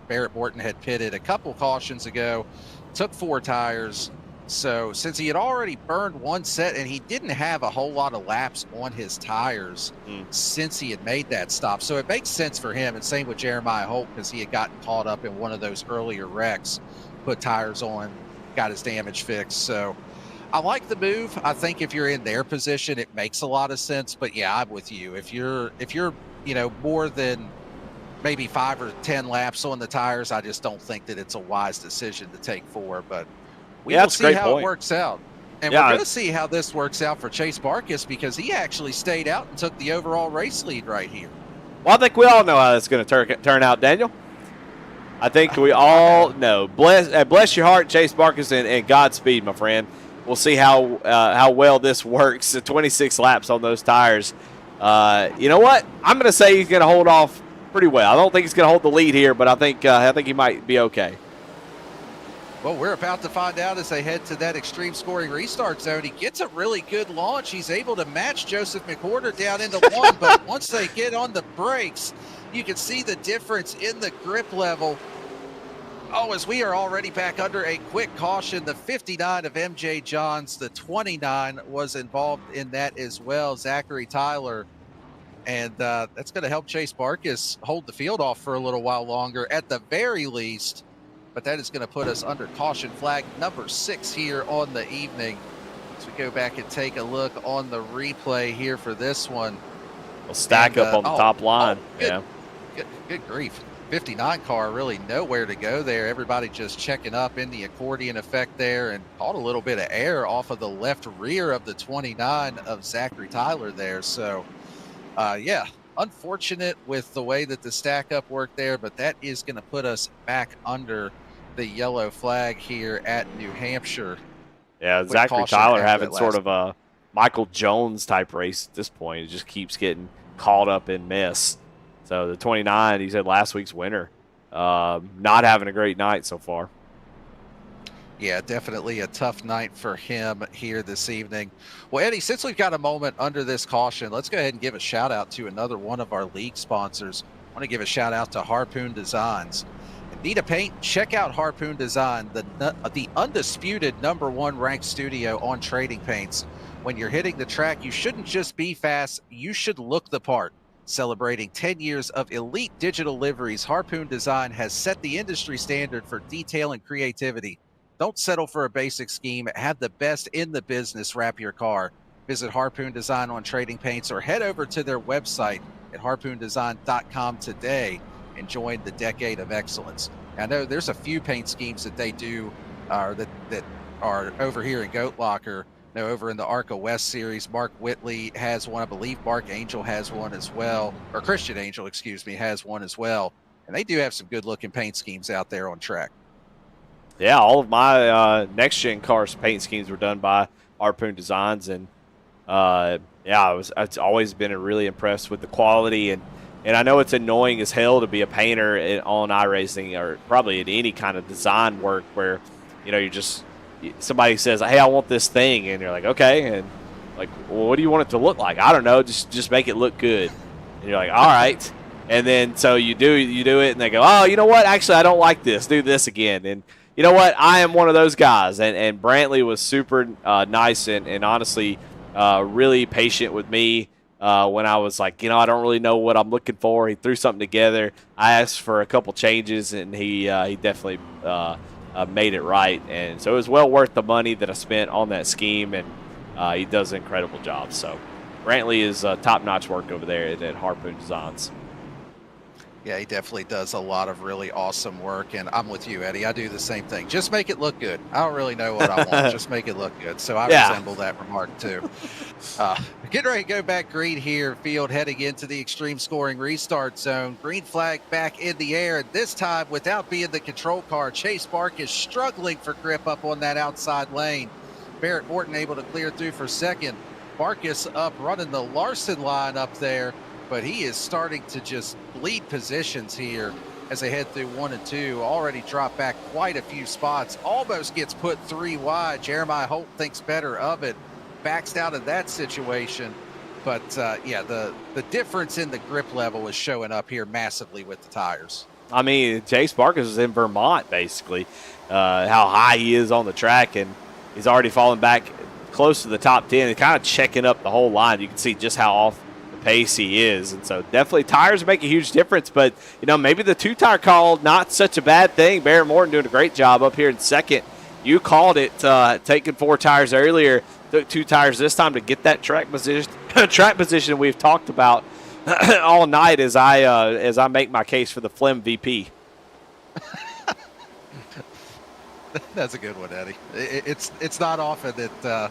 Barrett Morton had pitted a couple cautions ago, took 4 tires. So since he had already burned 1 set and he didn't have a whole lot of laps on his tires since he had made that stop. So it makes sense for him. And same with Jeremiah Holt, because he had gotten caught up in one of those earlier wrecks, put tires on, got his damage fixed. So I like the move. I think if you're in their position, it makes a lot of sense. But yeah, I'm with you. If you're more than maybe 5 or 10 laps on the tires, I just don't think that it's a wise decision to take 4. But we will see how it works out. And we're going to see how this works out for Chase Barkas, because he actually stayed out and took the overall race lead right here. Well, I think we all know how that's going to turn out, Daniel. I think we all know. Bless your heart, Chase Barkas, and Godspeed, my friend. We'll see how well this works. 26 laps on those tires. You know what? I'm going to say he's going to hold off pretty well. I don't think he's going to hold the lead here, but I think he might be okay. Well, we're about to find out as they head to that extreme scoring restart zone. He gets a really good launch. He's able to match Joseph McWhorter down into 1, but once they get on the brakes, you can see the difference in the grip level. Oh, as we are already back under a quick caution, the 59 of MJ Johns, the 29 was involved in that as well, Zachary Tyler. And that's going to help Chase Barkas hold the field off for a little while longer at the very least. But that is going to put us under caution flag number 6 here on the evening. As we go back and take a look on the replay here for this one. We'll stack up on the top line. Good grief. 59 car, really nowhere to go there. Everybody just checking up in the accordion effect there, and caught a little bit of air off of the left rear of the 29 of Zachary Tyler there. So, yeah, unfortunate with the way that the stack up worked there, but that is going to put us back under the yellow flag here at New Hampshire. Yeah, Zachary Tyler having sort of a Michael Jones type race at this point. It just keeps getting caught up in mess. So the 29, he said last week's winner, not having a great night so far. Yeah, definitely a tough night for him here this evening. Well, Eddie, since we've got a moment under this caution, let's go ahead and give a shout out to another one of our league sponsors, want to give a shout out to Harpoon Designs. Need a paint? Check out Harpoon Design, the undisputed #1 ranked studio on trading paints. When you're hitting the track, you shouldn't just be fast, you should look the part. Celebrating 10 years of elite digital liveries, Harpoon Design has set the industry standard for detail and creativity. Don't settle for a basic scheme. Have the best in the business wrap your car. Visit Harpoon Design on trading paints or head over to their website at harpoondesign.com today and join the decade of excellence. I know there's a few paint schemes that they do that are over here in Goat Locker. Over in the ARCA West series, Mark Whitley has one. I believe Mark Angel has one as well, or Christian Angel, excuse me, has one as well. And they do have some good looking paint schemes out there on track. Yeah, all of my next gen cars paint schemes were done by Harpoon Designs, and I've always been really impressed with the quality, and I know it's annoying as hell to be a painter on iRacing or probably in any kind of design work where you're just somebody says, hey, I want this thing, and you're like, okay, and like, well, what do you want it to look like? I don't know, just make it look good. And you're like, all right. And then so you do it, and they go, oh, you know what? Actually, I don't like this. Do this again. And you know what? I am one of those guys. And Brantley was super nice and honestly really patient with me when I was like, I don't really know what I'm looking for. He threw something together. I asked for a couple changes, and he definitely made it right. And so it was well worth the money that I spent on that scheme, and he does an incredible job. So Brantley is top-notch work over there at Harpoon Designs. Yeah, he definitely does a lot of really awesome work, and I'm with you, Eddie. I do the same thing. Just make it look good. I don't really know what I want. Just make it look good. So I resemble that remark, too. Getting ready to go back green here, field heading into the extreme scoring restart zone. Green flag back in the air, and this time without being the control car. Chase Bark is struggling for grip up on that outside lane. Barrett Morton able to clear through for second. Barkus up running the Larson line up there, but he is starting to just bleed positions here as they head through 1 and 2. Already dropped back quite a few spots. Almost gets put 3 wide. Jeremiah Holt thinks better of it. Backs out of that situation. But, the difference in the grip level is showing up here massively with the tires. I mean, Chase Barkus is in Vermont, basically, how high he is on the track, and he's already fallen back close to the top 10 and kind of checking up the whole line. You can see just how off pace he is, and so definitely tires make a huge difference, but maybe the 2-tire call not such a bad thing. Barrett Morton doing a great job up here in second. You called it, taking 4 tires earlier, took 2 tires this time to get that track position we've talked about all night as I make my case for the Flem VP. That's a good one, Eddie. It's not often that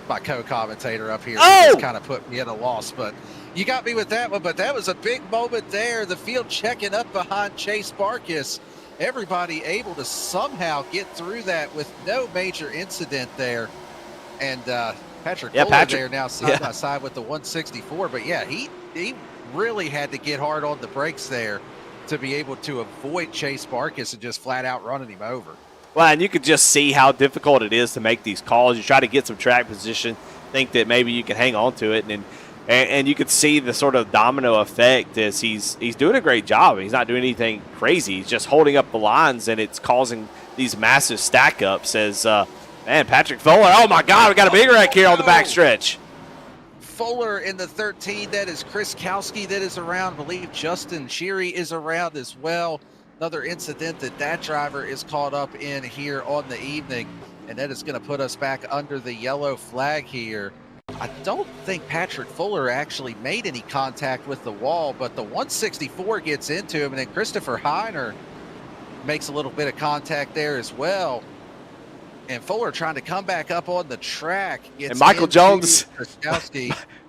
my co-commentator up here just kind of put me at a loss, but you got me with that one. But that was a big moment there. The field checking up behind Chase Barkus. Everybody able to somehow get through that with no major incident there. And Patrick Fuller there now side by side with the 164. But yeah, he really had to get hard on the brakes there to be able to avoid Chase Barkus and just flat out running him over. Well, and you could just see how difficult it is to make these calls. You try to get some track position, think that maybe you can hang on to it, and you could see the sort of domino effect as he's doing a great job. He's not doing anything crazy. He's just holding up the lines, and it's causing these massive stack ups as Patrick Fuller. Oh my God, we got a big wreck here on the backstretch. Fuller in the 13. That is Chris Kowski that is around. I believe Justin Sheary is around as well. Another incident that driver is caught up in here on the evening, and that is going to put us back under the yellow flag here. I don't think Patrick Fuller actually made any contact with the wall, but the 164 gets into him, and then Christopher Heiner makes a little bit of contact there as well. And Fuller trying to come back up on the track. And Michael Jones.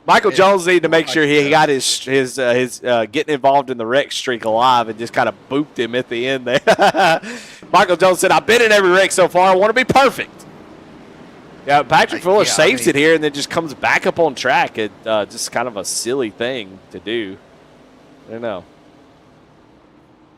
Michael Jones needed to make sure he got his getting involved in the wreck streak alive and just kind of booped him at the end there. Michael Jones said, I've been in every wreck so far. I want to be perfect. Yeah, Patrick Fuller saves it here and then just comes back up on track. It just kind of a silly thing to do. I don't know.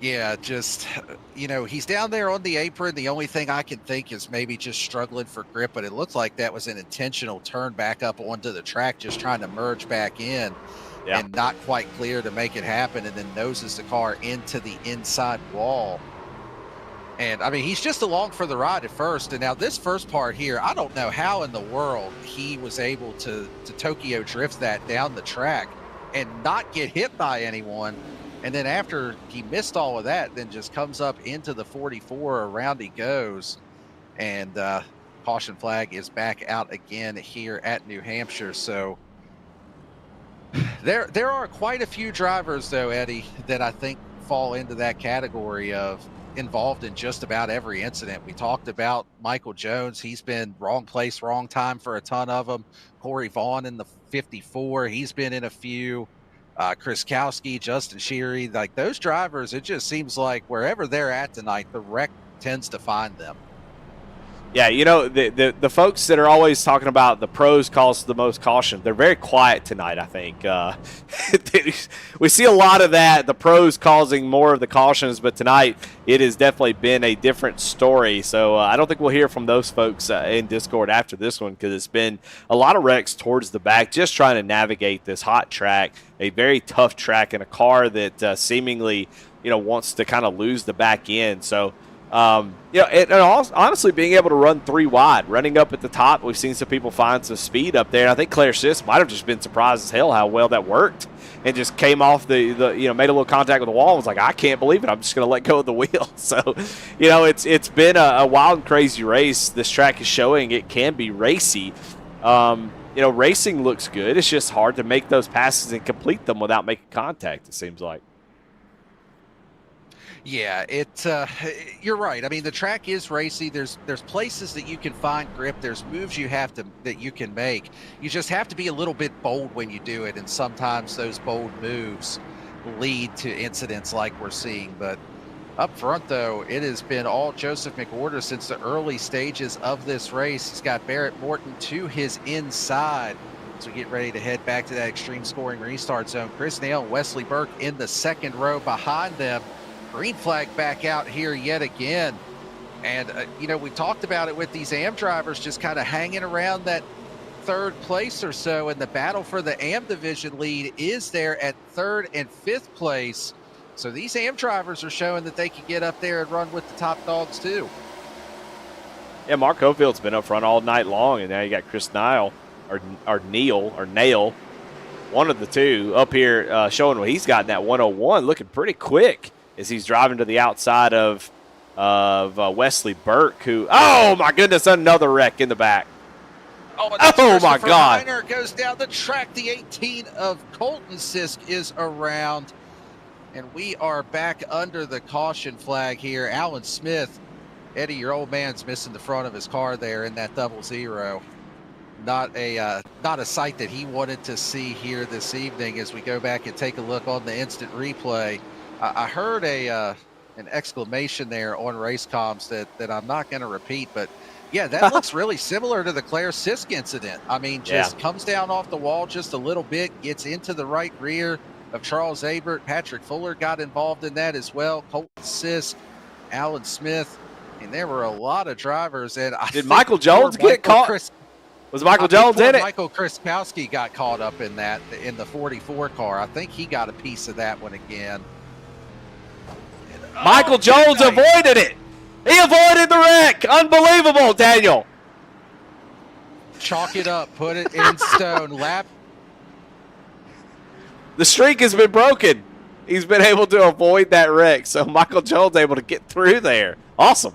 Yeah, just, he's down there on the apron. The only thing I can think is maybe just struggling for grip, but it looks like that was an intentional turn back up onto the track, just trying to merge back in Yeah. and not quite clear to make it happen, and then noses the car into the inside wall. And I mean, he's just along for the ride at first. And now this first part here, I don't know how in the world he was able to Tokyo drift that down the track and not get hit by anyone. And then after he missed all of that, then just comes up into the 44, around he goes. And caution flag is back out again here at New Hampshire. So there are quite a few drivers, though, Eddie, that I think fall into that category of involved in just about every incident. We talked about Michael Jones. He's been wrong place, wrong time for a ton of them. Corey Vaughn in the 54. He's been in a few. Chris Kowski, Justin Sheary, like those drivers, it just seems like wherever they're at tonight, the wreck tends to find them. Yeah, the folks that are always talking about the pros cause the most caution, they're very quiet tonight, I think. We see a lot of that, the pros causing more of the cautions, but tonight it has definitely been a different story. So I don't think we'll hear from those folks in Discord after this one, because it's been a lot of wrecks towards the back, just trying to navigate this hot track, a very tough track, in a car that seemingly, wants to kind of lose the back end. So, and honestly, being able to run 3 wide, running up at the top, we've seen some people find some speed up there. And I think Claire Sis might have just been surprised as hell how well that worked, and just came off the made a little contact with the wall and was like, I can't believe it. I'm just going to let go of the wheel. So, it's been a wild and crazy race. This track is showing it can be racy. Racing looks good. It's just hard to make those passes and complete them without making contact, it seems like. Yeah, you're right. I mean, the track is racy. There's places that you can find grip. There's moves that you can make. You just have to be a little bit bold when you do it, and sometimes those bold moves lead to incidents like we're seeing. But up front, though, it has been all Joseph McWhorter since the early stages of this race. He's got Barrett Morton to his inside. So we get ready to head back to that extreme scoring restart zone. Chris Nail and Wesley Burke in the second row behind them. Green flag back out here yet again. And, we talked about it with these AM drivers just kind of hanging around that third place or so. And the battle for the AM division lead is there at third and fifth place. So these AM drivers are showing that they can get up there and run with the top dogs too. Yeah, Mark Hofield's been up front all night long, and now you got Chris Nail, one of the two up here showing what he's got in that 101, looking pretty quick as he's driving to the outside of Wesley Burke, who, oh my goodness, another wreck in the back. Oh my God. Reiner goes down the track. The 18 of Colton Sisk is around, and we are back under the caution flag here. Alan Smith, Eddie, your old man's missing the front of his car there in that 00. Not a sight that he wanted to see here this evening. As we go back and take a look on the instant replay, I heard an exclamation there on race comms that I'm not going to repeat, but yeah, that looks really similar to the Claire Sisk incident. I mean, just comes down off the wall just a little bit, gets into the right rear of Charles Abert. Patrick Fuller got involved in that as well. Colton Sisk, Alan Smith, and there were a lot of drivers. And did Michael Jones get caught? Was Michael Jones in it? Michael Kriskowski got caught up in that in the 44 car. I think he got a piece of that one again. Michael Jones avoided it. He avoided the wreck. Unbelievable, Daniel. Chalk it up. Put it in stone. Lap. The streak has been broken. He's been able to avoid that wreck. So Michael Jones able to get through there. Awesome.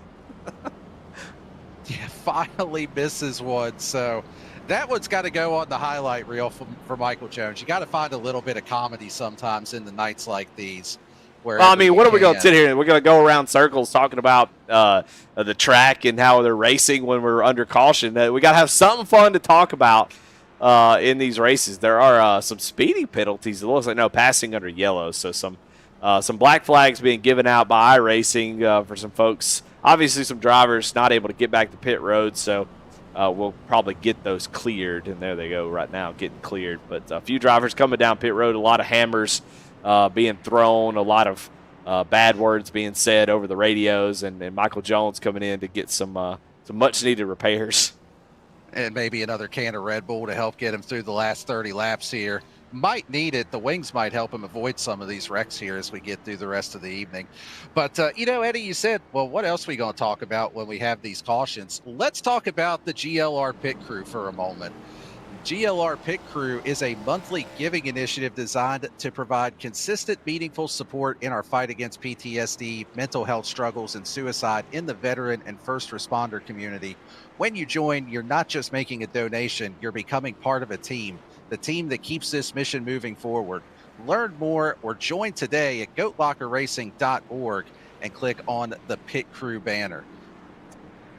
Yeah, finally misses one. So that one's got to go on the highlight reel for Michael Jones. You got to find a little bit of comedy sometimes in the nights like these. Well, I mean, what are we going to sit here? We're going to go around circles talking about the track and how they're racing when we're under caution. We got to have something fun to talk about in these races. There are some speeding penalties. It looks like no passing under yellow. So some black flags being given out by iRacing for some folks. Obviously, some drivers not able to get back to pit road. So we'll probably get those cleared. And there they go right now, getting cleared. But a few drivers coming down pit road. A lot of hammers being thrown, a lot of bad words being said over the radios, and Michael Jones coming in to get some much-needed repairs. And maybe another can of Red Bull to help get him through the last 30 laps here. Might need it. The wings might help him avoid some of these wrecks here as we get through the rest of the evening. But, Eddie, you said, well, what else are we going to talk about when we have these cautions? Let's talk about the GLR Pit Crew for a moment. GLR Pit Crew is a monthly giving initiative designed to provide consistent, meaningful support in our fight against PTSD, mental health struggles, and suicide in the veteran and first responder community. When you join, you're not just making a donation, you're becoming part of a team, the team that keeps this mission moving forward. Learn more or join today at goatlockerracing.org and click on the Pit Crew banner.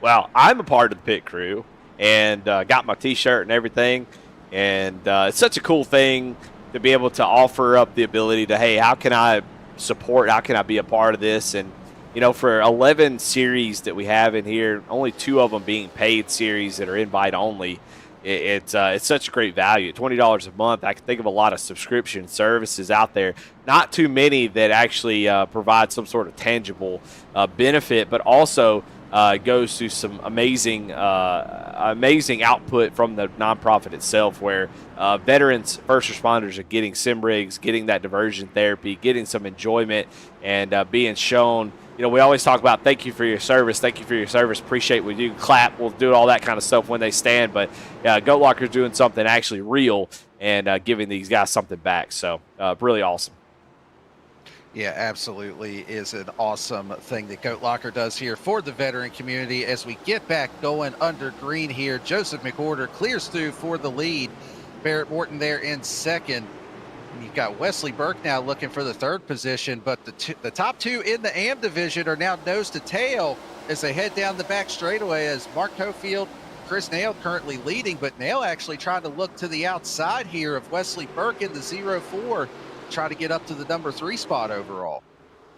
Well, I'm a part of the Pit Crew and got my T-shirt and everything. And it's such a cool thing to be able to offer up the ability to, hey, how can I support? How can I be a part of this? And, for 11 series that we have in here, only 2 of them being paid series that are invite only, it's such a great value. At $20 a month, I can think of a lot of subscription services out there. Not too many that actually provide some sort of tangible benefit, but also goes to some amazing output from the nonprofit itself, where veterans, first responders are getting sim rigs, getting that diversion therapy, getting some enjoyment, and being shown. We always talk about thank you for your service, appreciate what you do, clap, we'll do all that kind of stuff when they stand, but Goat Locker's doing something actually real and giving these guys something back. So really awesome. Yeah, absolutely is an awesome thing that Goat Locker does here for the veteran community. As we get back going under green here, Joseph McWhorter clears through for the lead. Barrett Morton there in second. And you've got Wesley Burke now looking for the third position, but the top 2 in the AM division are now nose to tail as they head down the back straightaway, as Mark Cofield, Chris Nail currently leading, but Nail actually trying to look to the outside here of Wesley Burke in the 0-4. Try to get up to the number 3 spot overall.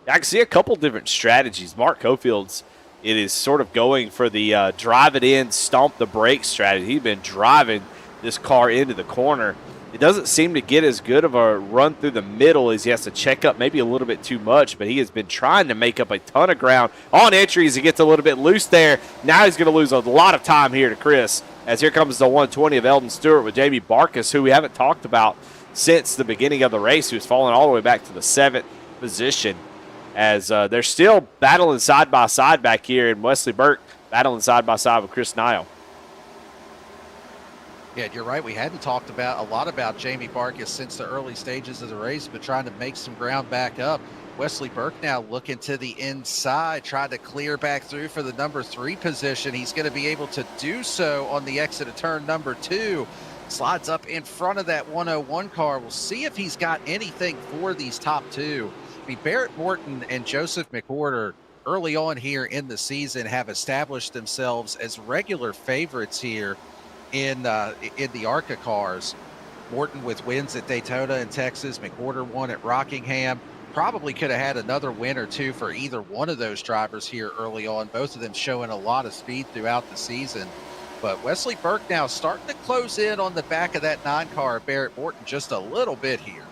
I can see a couple different strategies. Mark Cofield's, it is sort of going for the drive it in, stomp the brakes strategy. He's been driving this car into the corner. It doesn't seem to get as good of a run through the middle as he has to check up maybe a little bit too much, but he has been trying to make up a ton of ground on entries. He gets a little bit loose there. Now he's going to lose a lot of time here to Chris, as here comes the 120 of Eldon Stewart with Jamie Barkas, who we haven't talked about since the beginning of the race, who's fallen all the way back to the 7th position, as they're still battling side by side back here, and Wesley Burke battling side by side with Chris Nile. Yeah, you're right. We hadn't talked a lot about Jamie Barkas since the early stages of the race, but trying to make some ground back up. Wesley Burke now looking to the inside, trying to clear back through for the number 3 position. He's going to be able to do so on the exit of turn number 2. Slides up in front of that 101 car. We'll see if he's got anything for these top 2. I mean, Barrett Morton and Joseph McWhorter early on here in the season have established themselves as regular favorites here in the ARCA cars. Morton with wins at Daytona and Texas, McWhorter won at Rockingham. Probably could have had another win or 2 for either one of those drivers here early on. Both of them showing a lot of speed throughout the season. But Wesley Burke now starting to close in on the back of that 9 car, Barrett Morton, just a little bit here.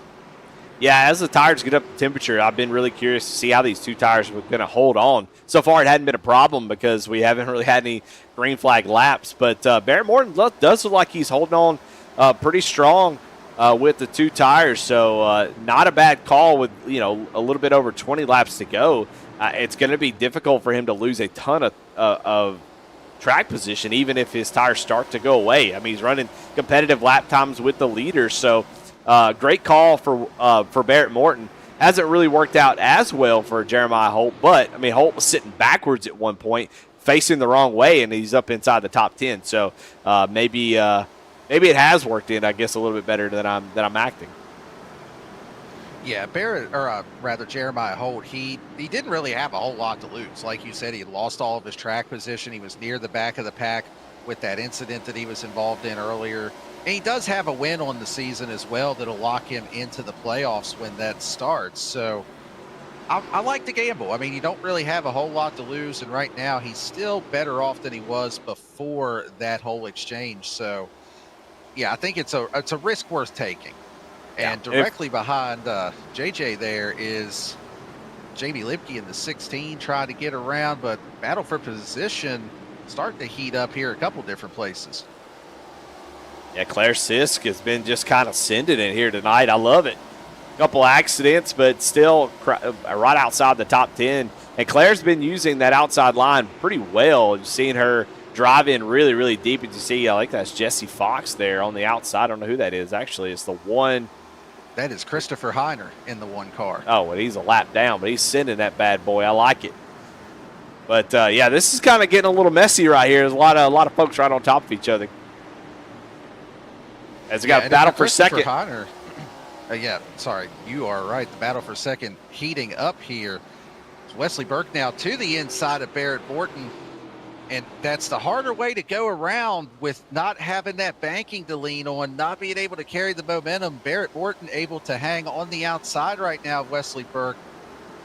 Yeah, as the tires get up to temperature, I've been really curious to see how these 2 tires were going to hold on. So far, it hadn't been a problem because we haven't really had any green flag laps. But Barrett Morton does look like he's holding on pretty strong with the 2 tires. So not a bad call with, a little bit over 20 laps to go. It's going to be difficult for him to lose a ton of track position, even if his tires start to go away. I mean, he's running competitive lap times with the leaders. So great call for Barrett Morton. Hasn't really worked out as well for Jeremiah Holt, but, I mean, Holt was sitting backwards at one point, facing the wrong way, and he's up inside the top 10. So maybe it has worked in, I guess, a little bit better than I'm acting. Yeah, Jeremiah Holt, he didn't really have a whole lot to lose. Like you said, he lost all of his track position. He was near the back of the pack with that incident that he was involved in earlier. And he does have a win on the season as well that'll lock him into the playoffs when that starts. So I like the gamble. I mean, you don't really have a whole lot to lose, and right now he's still better off than he was before that whole exchange. So, yeah, I think it's a risk worth taking. And directly behind JJ there is Jamie Lipke in the 16 trying to get around, but battle for position starting to heat up here a couple different places. Yeah, Claire Sisk has been just kind of sending it here tonight. I love it. A couple accidents, but still right outside the top 10. And Claire's been using that outside line pretty well. You've seen her drive in really, really deep. As you see, I like that's Jesse Fox there on the outside. I don't know who that is. Actually, it's the one. That is Christopher Heiner in the one car. Oh, well, he's a lap down, but he's sending that bad boy. I like it. But, yeah, this is kind of getting a little messy right here. There's a lot of folks right on top of each other. As we got battle for second. Heiner, yeah, sorry, you are right. The battle for second heating up here. It's Wesley Burke now to the inside of Barrett Morton. And that's the harder way to go around with not having that banking to lean on, not being able to carry the momentum. Barrett Morton able to hang on the outside right now of Wesley Burke.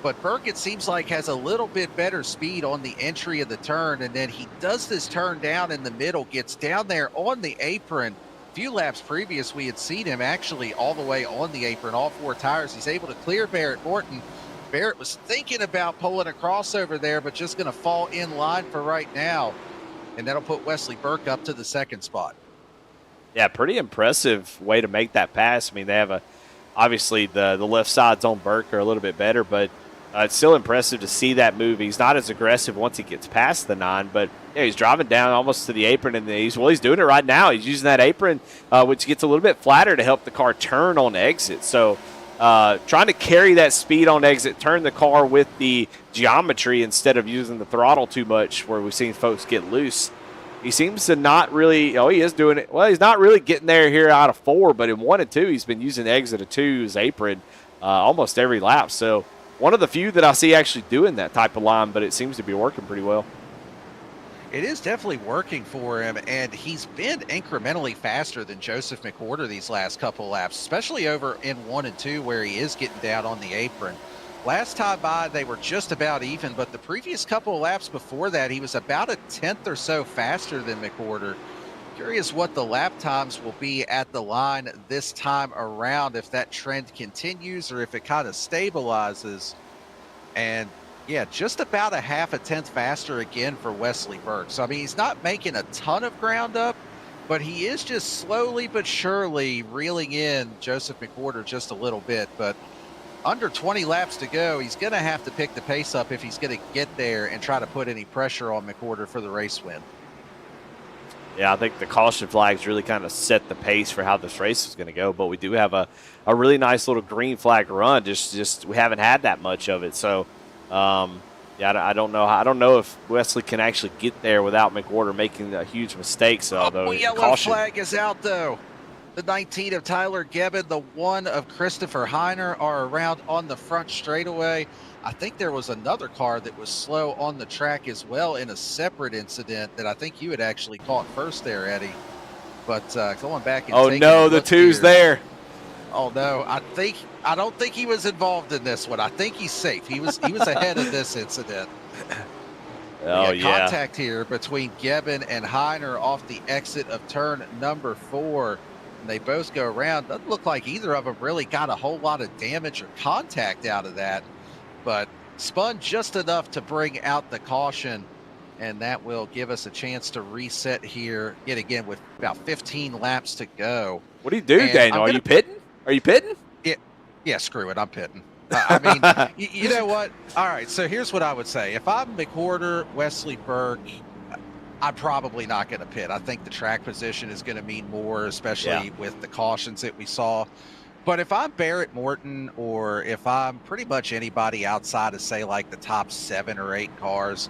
But Burke, it seems like, has a little bit better speed on the entry of the turn. And then he does this turn down in the middle, gets down there on the apron. A few laps previous, we had seen him actually all the way on the apron, all four tires. He's able to clear Barrett Morton. Barrett was thinking about pulling a crossover there, but just going to fall in line for right now. And that'll put Wesley Burke up to the second spot. Yeah, pretty impressive way to make that pass. I mean, they have obviously the left sides on Burke are a little bit better, but it's still impressive to see that move. He's not as aggressive once he gets past the 9, but yeah, he's driving down almost to the apron, and he's doing it right now. He's using that apron, which gets a little bit flatter to help the car turn on exit. So trying to carry that speed on exit, turn the car with the geometry instead of using the throttle too much, where we've seen folks get loose. He seems to not really, he is doing it. Well, he's not really getting there here out of 4, but in 1 and 2, he's been using exit of 2's apron almost every lap. So one of the few that I see actually doing that type of line, but it seems to be working pretty well. It is definitely working for him, and he's been incrementally faster than Joseph McWhorter these last couple laps, especially over in 1 and 2 where he is getting down on the apron. Last time by, they were just about even, but the previous couple of laps before that, he was about a tenth or so faster than McWhorter. Curious what the lap times will be at the line this time around, if that trend continues or if it kind of stabilizes. And yeah, just about a half a tenth faster again for Wesley Burke. So, I mean, he's not making a ton of ground up, but he is just slowly but surely reeling in Joseph McWhorter just a little bit. But under 20 laps to go, he's going to have to pick the pace up if he's going to get there and try to put any pressure on McWhorter for the race win. Yeah, I think the caution flags really kind of set the pace for how this race is going to go. But we do have a really nice little green flag run. Just we haven't had that much of it. So, yeah, I don't know. I don't know if Wesley can actually get there without McWhorter making a huge mistake. So, the yellow flag is out, though. The 19 of Tyler Gebbin, the 1 of Christopher Heiner are around on the front straightaway. I think there was another car that was slow on the track as well in a separate incident that I think you had actually caught first there, Eddie. But going back and taking a the look 2's here, there. Oh no, I don't think he was involved in this one. I think he's safe. He was ahead of this incident. Oh yeah. Contact here between Gebbin and Heiner off the exit of turn number 4. And they both go around. Doesn't look like either of them really got a whole lot of damage or contact out of that, but spun just enough to bring out the caution, and that will give us a chance to reset here yet again with about 15 laps to go. What do you do, Daniel? Are you pitting? Are you pitting? Yeah, screw it. I'm pitting. I mean, you know what? All right, so here's what I would say. If I'm McWhorter, Wesley Burke, I'm probably not going to pit. I think the track position is going to mean more, especially with the cautions that we saw. But if I'm Barrett Morton, or if I'm pretty much anybody outside of, say, like the top 7 or 8 cars,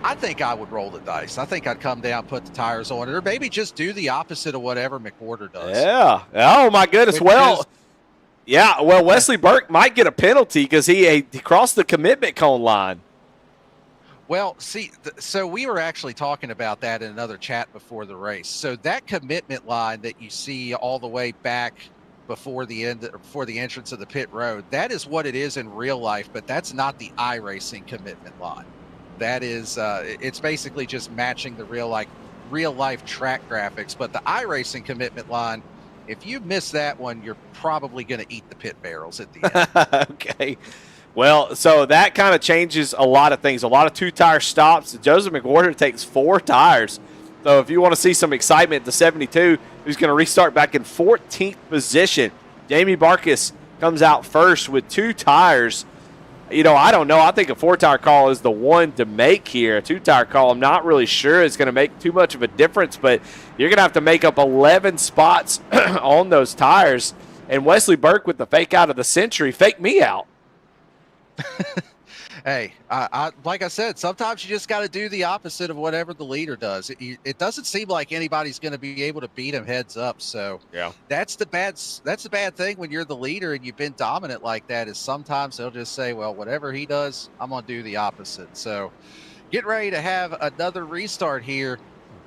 I think I would roll the dice. I think I'd come down, put the tires on it, or maybe just do the opposite of whatever McWhorter does. Yeah. Oh, my goodness. Wesley Burke might get a penalty because he crossed the commitment cone line. Well, see, so we were actually talking about that in another chat before the race. So that commitment line that you see all the way back before the entrance of the pit road, that is what it is in real life, but that's not the iRacing commitment line. That is, it's basically just matching the real life track graphics. But the iRacing commitment line, if you miss that one, you're probably going to eat the pit barrels at the end. Okay. Well, so that kind of changes a lot of things. A lot of two-tire stops. Joseph McWhorter takes 4 tires. So if you want to see some excitement at the 72, who's going to restart back in 14th position. Jamie Barkas comes out first with 2 tires. I don't know. I think a 4-tire call is the one to make here. A 2-tire call, I'm not really sure it's going to make too much of a difference, but you're going to have to make up 11 spots on those tires. And Wesley Burke with the fake out of the century, fake me out. Hey, I like I said, sometimes you just got to do the opposite of whatever the leader does. It doesn't seem like anybody's going to be able to beat him heads up. So yeah, that's the bad thing when you're the leader and you've been dominant like that, is sometimes they'll just say, well, whatever he does, I'm going to do the opposite. So get ready to have another restart here.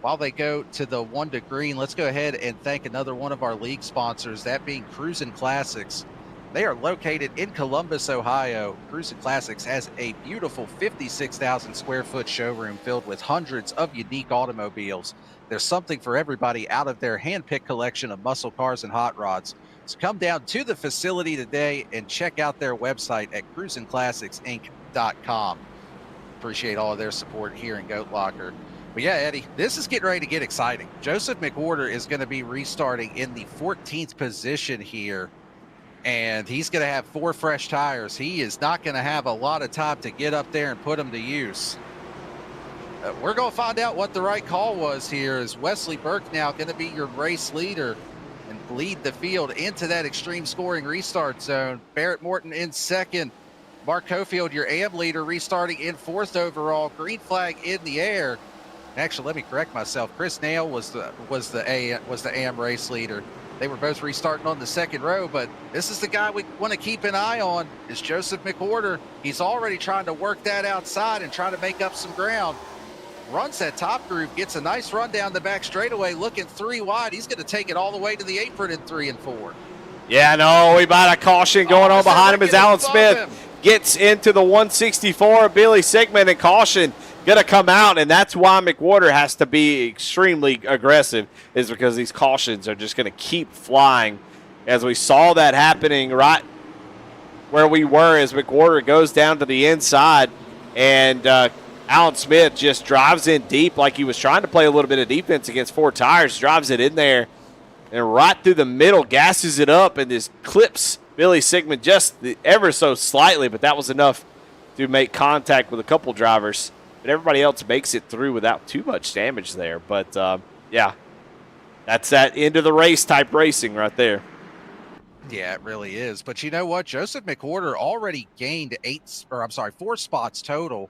While they go to the 1 to green, let's go ahead and thank another one of our league sponsors, that being Cruisin' Classics. They are located in Columbus, Ohio. Cruisin' Classics has a beautiful 56,000 square foot showroom filled with hundreds of unique automobiles. There's something for everybody out of their hand-picked collection of muscle cars and hot rods. So come down to the facility today and check out their website at cruisinclassicsinc.com. Appreciate all of their support here in Goat Locker. But yeah, Eddie, this is getting ready to get exciting. Joseph McWhorter is going to be restarting in the 14th position here. And he's going to have 4 fresh tires. He is not going to have a lot of time to get up there and put them to use. We're going to find out what the right call was here. Is Wesley Burke now going to be your race leader and lead the field into that extreme scoring restart zone? Barrett Morton in second. Mark Cofield, your AM leader, restarting in 4th overall. Green flag in the air. Actually, let me correct myself. Chris Nail was the AM race leader. They were both restarting on the second row, but this is the guy we want to keep an eye on, is Joseph McWhorter. He's already trying to work that outside and trying to make up some ground. Runs that top groove, gets a nice run down the back straightaway, looking 3 wide. He's going to take it all the way to the apron in 3 and 4. Yeah, no, we got a caution going on behind him as Alan Smith gets into the 164. Billy Sigmund, and caution going to come out, and that's why McWhorter has to be extremely aggressive, is because these cautions are just going to keep flying, as we saw that happening right where we were as McWhorter goes down to the inside, and Alan Smith just drives in deep like he was trying to play a little bit of defense against 4 tires, drives it in there, and right through the middle, gasses it up, and just clips Billy Sigmund just ever so slightly, but that was enough to make contact with a couple drivers. But everybody else makes it through without too much damage there. But, yeah, that's that end of the race type racing right there. Yeah, it really is. But you know what? Joseph McWhorter already gained 4 spots total.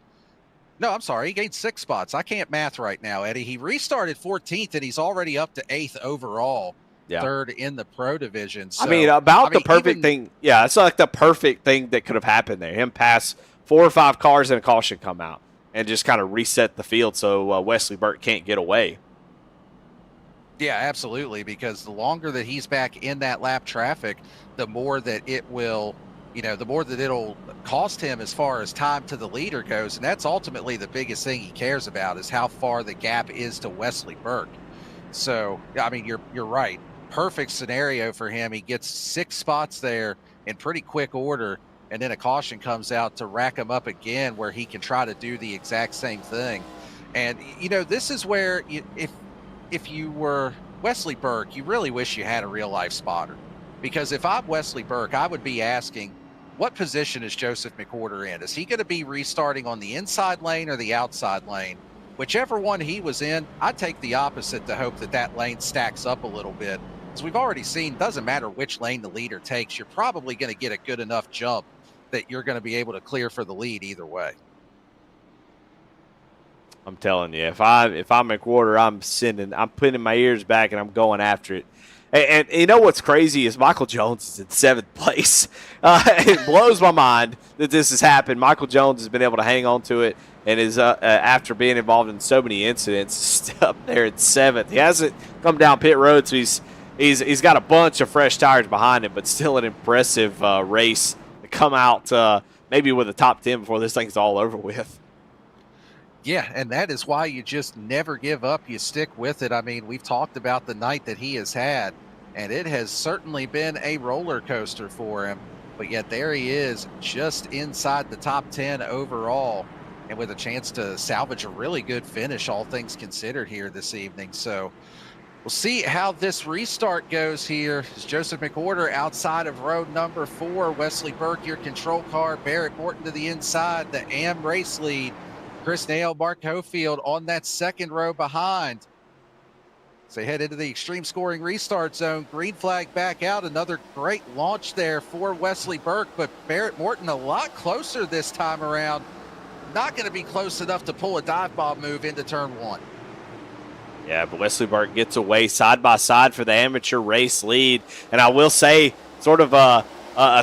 No, I'm sorry. He gained 6 spots. I can't math right now, Eddie. He restarted 14th, and he's already up to 8th overall. Yeah. 3rd in the pro division. So, the perfect thing. Yeah, it's like the perfect thing that could have happened there. Him pass 4 or 5 cars and a caution come out and just kind of reset the field so Wesley Burke can't get away. Yeah, absolutely, because the longer that he's back in that lap traffic, the more that it will, the more that it'll cost him as far as time to the leader goes. And that's ultimately the biggest thing he cares about, is how far the gap is to Wesley Burke. So, I mean, you're right. Perfect scenario for him. He gets 6 spots there in pretty quick order, and then a caution comes out to rack him up again, where he can try to do the exact same thing. And, this is where if you were Wesley Burke, you really wish you had a real-life spotter. Because if I'm Wesley Burke, I would be asking, what position is Joseph McWhorter in? Is he going to be restarting on the inside lane or the outside lane? Whichever one he was in, I'd take the opposite to hope that lane stacks up a little bit. As we've already seen, doesn't matter which lane the leader takes, you're probably going to get a good enough jump that you're going to be able to clear for the lead either way. I'm telling you, if I'm McWhorter, I'm putting my ears back and I'm going after it. And you know what's crazy is Michael Jones is in 7th place. It blows my mind that this has happened. Michael Jones has been able to hang on to it, and is after being involved in so many incidents, still up there at 7th. He hasn't come down pit road, so he's got a bunch of fresh tires behind him, but still an impressive race to come out maybe with a top 10 before this thing's all over with. Yeah, and that is why you just never give up. You stick with it. I mean, we've talked about the night that he has had, and it has certainly been a roller coaster for him. but yet there he is just inside the top 10 overall and with a chance to salvage a really good finish, all things considered here this evening. So we'll see how this restart goes here. As Joseph McWhorter outside of row number 4, Wesley Burke, your control car, Barrett Morton to the inside, the AM race lead. Chris Nail, Mark Hofield on that second row behind. So they head into the extreme scoring restart zone. Green flag back out. Another great launch there for Wesley Burke, but Barrett Morton a lot closer this time around. Not going to be close enough to pull a dive bomb move into turn 1. Yeah, but Wesley Burke gets away side by side for the amateur race lead. And I will say, sort of a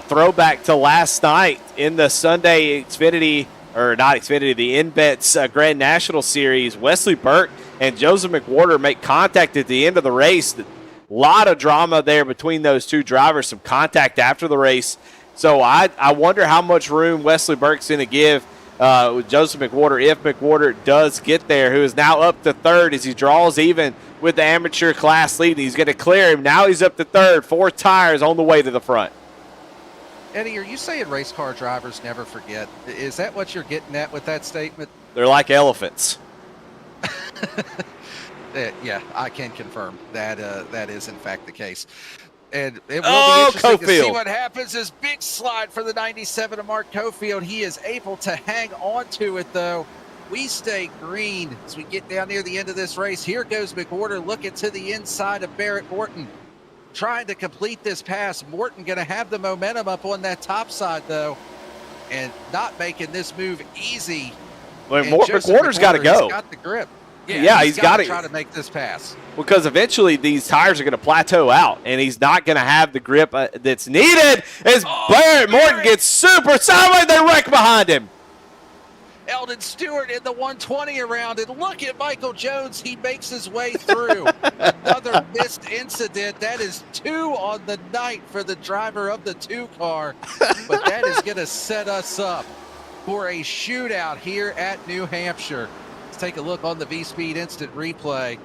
throwback to last night in the Sunday Xfinity, or not Xfinity, the InBets Grand National Series. Wesley Burke and Joseph McWhorter make contact at the end of the race. A lot of drama there between those two drivers, some contact after the race. So I wonder how much room Wesley Burke's going to give with Joseph McWhorter if McWhorter does get there, who is now up to third as he draws even with the amateur class lead. He's going to clear him. Now he's up to third, 4 tires on the way to the front. Eddie, are you saying race car drivers never forget? Is that what you're getting at with that statement? They're like elephants. Yeah, I can confirm that that is in fact the case. And it will be interesting to see what happens. This big slide for the 97 of Mark Cofield. He is able to hang on to it, though. We stay green as we get down near the end of this race. Here goes McWhorter looking to the inside of Barrett Morton, trying to complete this pass. Morton going to have the momentum up on that top side, though, and not making this move easy. Well, McWhorter's got to go. He's got the grip. Yeah, he's got to try to make this pass. Because eventually these tires are going to plateau out, and he's not going to have the grip that's needed as Barrett Morton gets super sideways. They wreck behind him. Eldon Stewart in the 120 around, and look at Michael Jones. He makes his way through. Another missed incident. That is 2 on the night for the driver of the 2 car, but that is going to set us up for a shootout here at New Hampshire. Let's take a look on the V-Speed instant replay.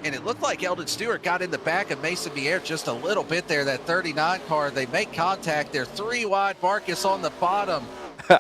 And it looked like Eldon Stewart got in the back of Mason Vieira just a little bit there, that 39 car. They make contact. They're 3 wide. Marcus on the bottom.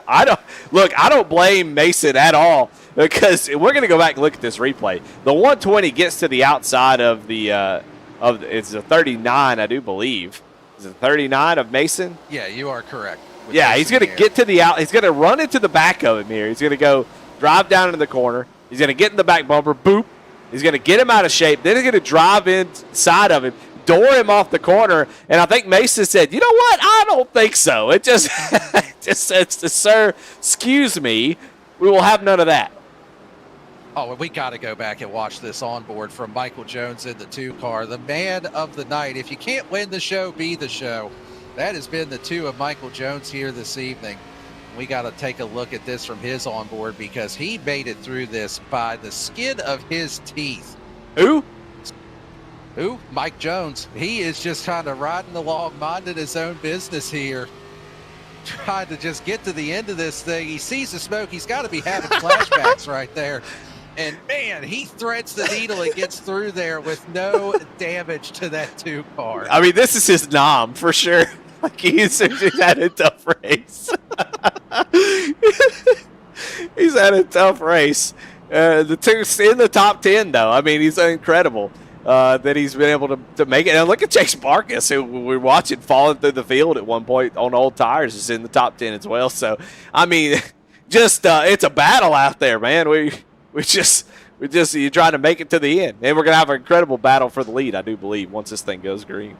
I don't blame Mason at all, because we're going to go back and look at this replay. The 120 gets to the outside of the it's a 39, I do believe. Is it 39 of Mason? Yeah, you are correct. Yeah, he's going to get to the out. He's going to run into the back of him here. He's going to go drive down into the corner. He's going to get in the back bumper. Boop. He's going to get him out of shape. Then he's going to drive inside of him, door him off the corner. And I think Mason said, you know what? I don't think so. It just says, sir, excuse me, we will have none of that. Oh, well, we got to go back and watch this onboard from Michael Jones in the 2 car. The man of the night. If you can't win the show, be the show. That has been the 2 of Michael Jones here this evening. We got to take a look at this from his onboard, because he made it through this by the skin of his teeth. Who? Mike Jones. He is just kind of riding along, minding his own business here, trying to just get to the end of this thing. He sees the smoke. He's got to be having flashbacks right there. And, man, he threads the needle and gets through there with no damage to that 2 car. I mean, this is his nom for sure. Like, he's had a tough race. He's had a tough race. The 2's in the top 10, though. I mean, he's incredible that he's been able to make it. And look at Chase Marcus, who we're watching falling through the field at one point on old tires, is in the top 10 as well. So, I mean, just it's a battle out there, man. You're trying to make it to the end. And we're going to have an incredible battle for the lead, I do believe, once this thing goes green.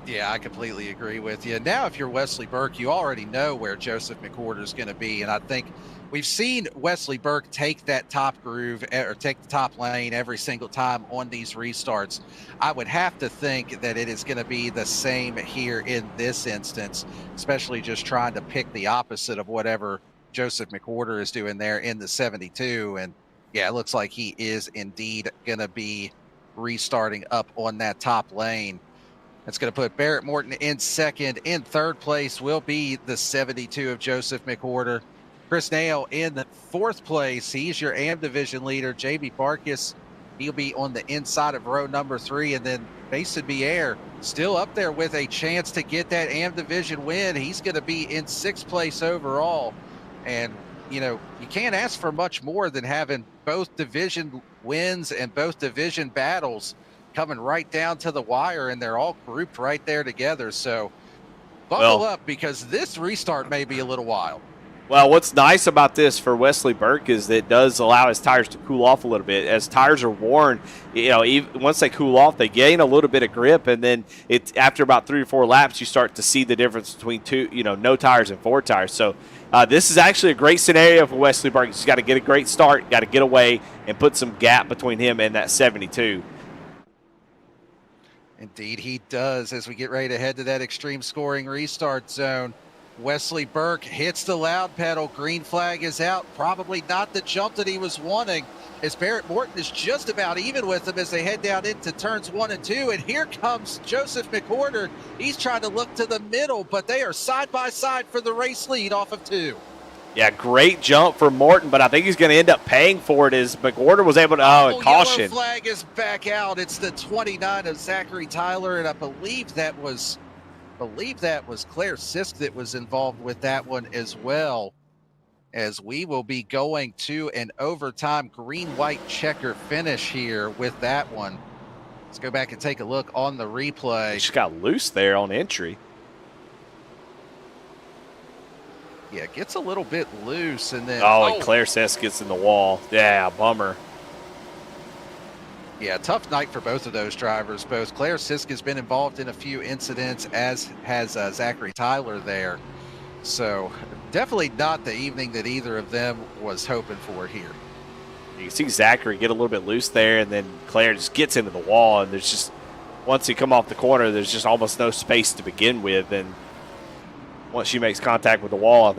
Yeah, I completely agree with you. Now, if you're Wesley Burke, you already know where Joseph McWhorter is going to be. And I think we've seen Wesley Burke take that top groove, or take the top lane every single time on these restarts. I would have to think that it is going to be the same here in this instance, especially just trying to pick the opposite of whatever Joseph McWhorter is doing there in the 72. And yeah, it looks like he is indeed going to be restarting up on that top lane. That's going to put Barrett Morton in second. In third place will be the 72 of Joseph McWhorter. Chris Nail in the 4th place. He's your AM division leader. JB Barkus He'll be on the inside of row number 3, and then Mason Bier still up there with a chance to get that AM division win. He's going to be in 6th place overall. And, you know, you can't ask for much more than having both division wins and both division battles coming right down to the wire, and they're all grouped right there together. So buckle up, because this restart may be a little wild. Well, what's nice about this for Wesley Burke is that it does allow his tires to cool off a little bit. As tires are worn, you know, even once they cool off, they gain a little bit of grip, and then after about 3 or 4 laps, you start to see the difference between no tires and 4 tires. So this is actually a great scenario for Wesley Burke. He's got to get a great start, got to get away, and put some gap between him and that 72. Indeed, he does. As we get ready to head to that extreme scoring restart zone, Wesley Burke hits the loud pedal. Green flag is out. Probably not the jump that he was wanting, as Barrett Morton is just about even with him as they head down into turns 1 and 2. And here comes Joseph McWhorter. He's trying to look to the middle, but they are side by side for the race lead off of 2. Yeah, great jump for Morton, but I think he's going to end up paying for it as McWhorter was able to, caution. Yellow flag is back out. It's the 29 of Zachary Tyler, and I believe that was Claire Sisk that was involved with that one as well, as we will be going to an overtime green-white checker finish here with that one. Let's go back and take a look on the replay. He just got loose there on entry. Yeah, it gets a little bit loose, and then and Claire Sisk gets in the wall. Yeah, bummer. Yeah, tough night for both of those drivers. Both Claire Sisk has been involved in a few incidents, as has Zachary Tyler there. So definitely not the evening that either of them was hoping for here. You can see Zachary get a little bit loose there, and then Claire just gets into the wall, and there's just, once he come off the corner, there's just almost no space to begin with. And once she makes contact with the wall, I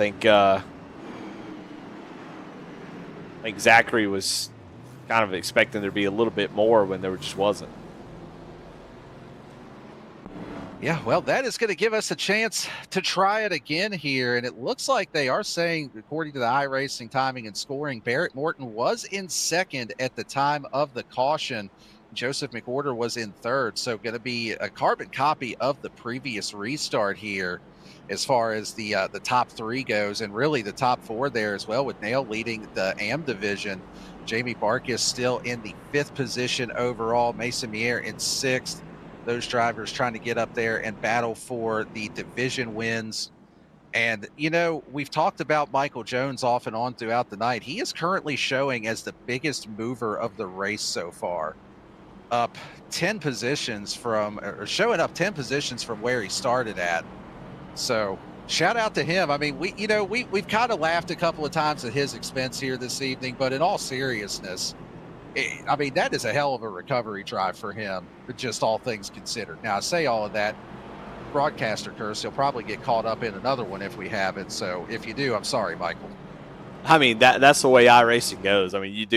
think Zachary was kind of expecting there to be a little bit more when there just wasn't. Yeah, well, that is going to give us a chance to try it again here. And it looks like they are saying, according to the iRacing timing and scoring, Barrett Morton was in 2nd at the time of the caution. Joseph McWhorter was in 3rd. So going to be a carbon copy of the previous restart here as far as the top 3 goes, and really the top 4 there as well, with Nail leading the AM division. Jamie Barkis still in the 5th position overall. Mason Mier in 6th. Those drivers trying to get up there and battle for the division wins. And, you know, we've talked about Michael Jones off and on throughout the night. He is currently showing as the biggest mover of the race so far. Up 10 positions from, or showing up 10 positions from where he started at. So shout out to him. I mean, we've kind of laughed a couple of times at his expense here this evening, but in all seriousness, I mean, that is a hell of a recovery drive for him, just all things considered. Now, I say all of that, broadcaster curse, he'll probably get caught up in another one if we have it. So if you do, I'm sorry, Michael. I mean, that's the way iRacing goes. I mean,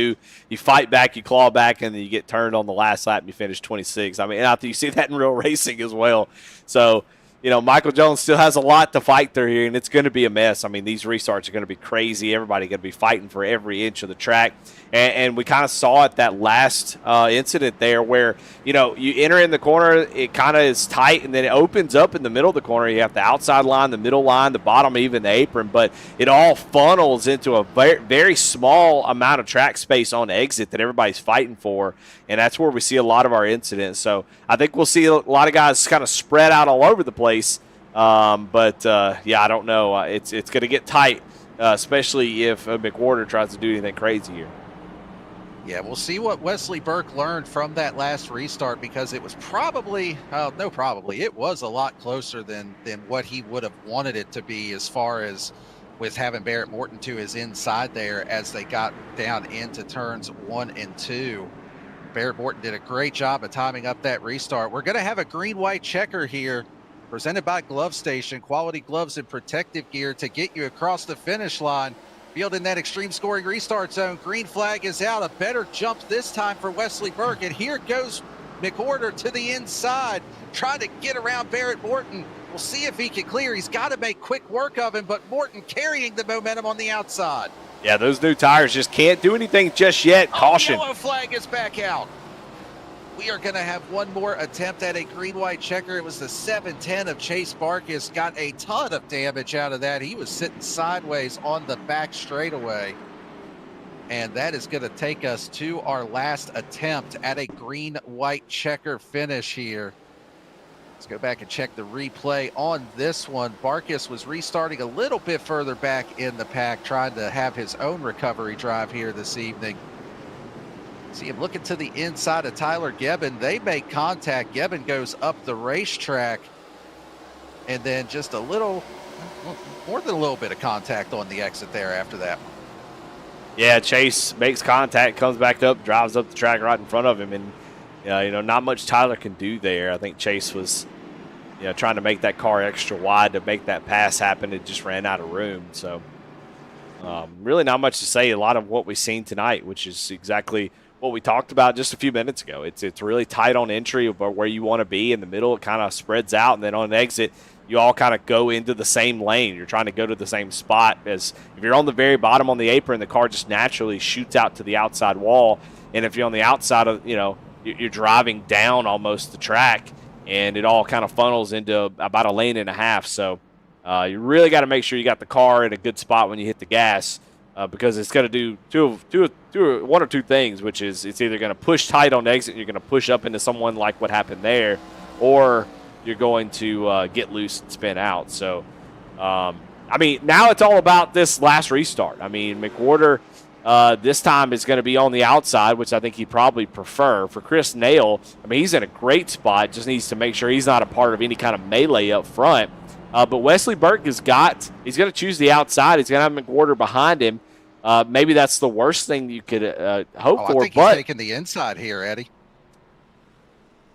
you fight back, you claw back, and then you get turned on the last lap and you finish 26. I mean, you see that in real racing as well. So, you know, Michael Jones still has a lot to fight through here, and it's going to be a mess. I mean, these restarts are going to be crazy. Everybody going to be fighting for every inch of the track. And we kind of saw it that last incident there where, you know, you enter in the corner, it kind of is tight, and then it opens up in the middle of the corner. You have the outside line, the middle line, the bottom, even the apron, but it all funnels into a very, very small amount of track space on exit that everybody's fighting for, and that's where we see a lot of our incidents. So I think we'll see a lot of guys kind of spread out all over the place, but I don't know. It's going to get tight, especially if McWhorter tries to do anything crazy here. Yeah, we'll see what Wesley Burke learned from that last restart, because it was it was a lot closer than what he would have wanted it to be, as far as with having Barrett Morton to his inside there as they got down into turns 1 and 2. Barrett Morton did a great job of timing up that restart. We're going to have a green-white checker here presented by Glove Station, quality gloves and protective gear to get you across the finish line. Field in that extreme scoring restart zone. Green flag is out. A better jump this time for Wesley Burke. And here goes McWhorter to the inside, trying to get around Barrett Morton. We'll see if he can clear. He's got to make quick work of him, but Morton carrying the momentum on the outside. Yeah, those new tires just can't do anything just yet. Caution. Yellow flag is back out. We are going to have one more attempt at a green-white checker. It was the 710 of Chase Barkas. Got a ton of damage out of that. He was sitting sideways on the back straightaway. And that is going to take us to our last attempt at a green-white checker finish here. Let's go back and check the replay on this one. Barkas was restarting a little bit further back in the pack, trying to have his own recovery drive here this evening. See him looking to the inside of Tyler Gebbin. They make contact. Gebbin goes up the racetrack. And then just a little, more than a little bit of contact on the exit there after that one. Yeah, Chase makes contact, comes back up, drives up the track right in front of him. And, not much Tyler can do there. I think Chase was, trying to make that car extra wide to make that pass happen. It just ran out of room. So, really not much to say. A lot of what we've seen tonight, which is exactly what we talked about just a few minutes ago. It's really tight on entry where you want to be. In the middle, it kind of spreads out. And then on exit, you all kind of go into the same lane. You're trying to go to the same spot. As if you're on the very bottom on the apron, the car just naturally shoots out to the outside wall. And if you're on the outside of, you're driving down almost the track, and it all kind of funnels into about a lane and a half. So you really got to make sure you got the car in a good spot when you hit the gas, because it's going to do one or two things, which is it's either going to push tight on exit, you're going to push up into someone like what happened there, or you're going to get loose and spin out. So, now it's all about this last restart. McWhorter this time is going to be on the outside, which I think he'd probably prefer. For Chris Nail, he's in a great spot, just needs to make sure he's not a part of any kind of melee up front. But Wesley Burke he's going to choose the outside. He's going to have McWhorter behind him. Maybe that's the worst thing you could hope for. I think he's taking the inside here, Eddie.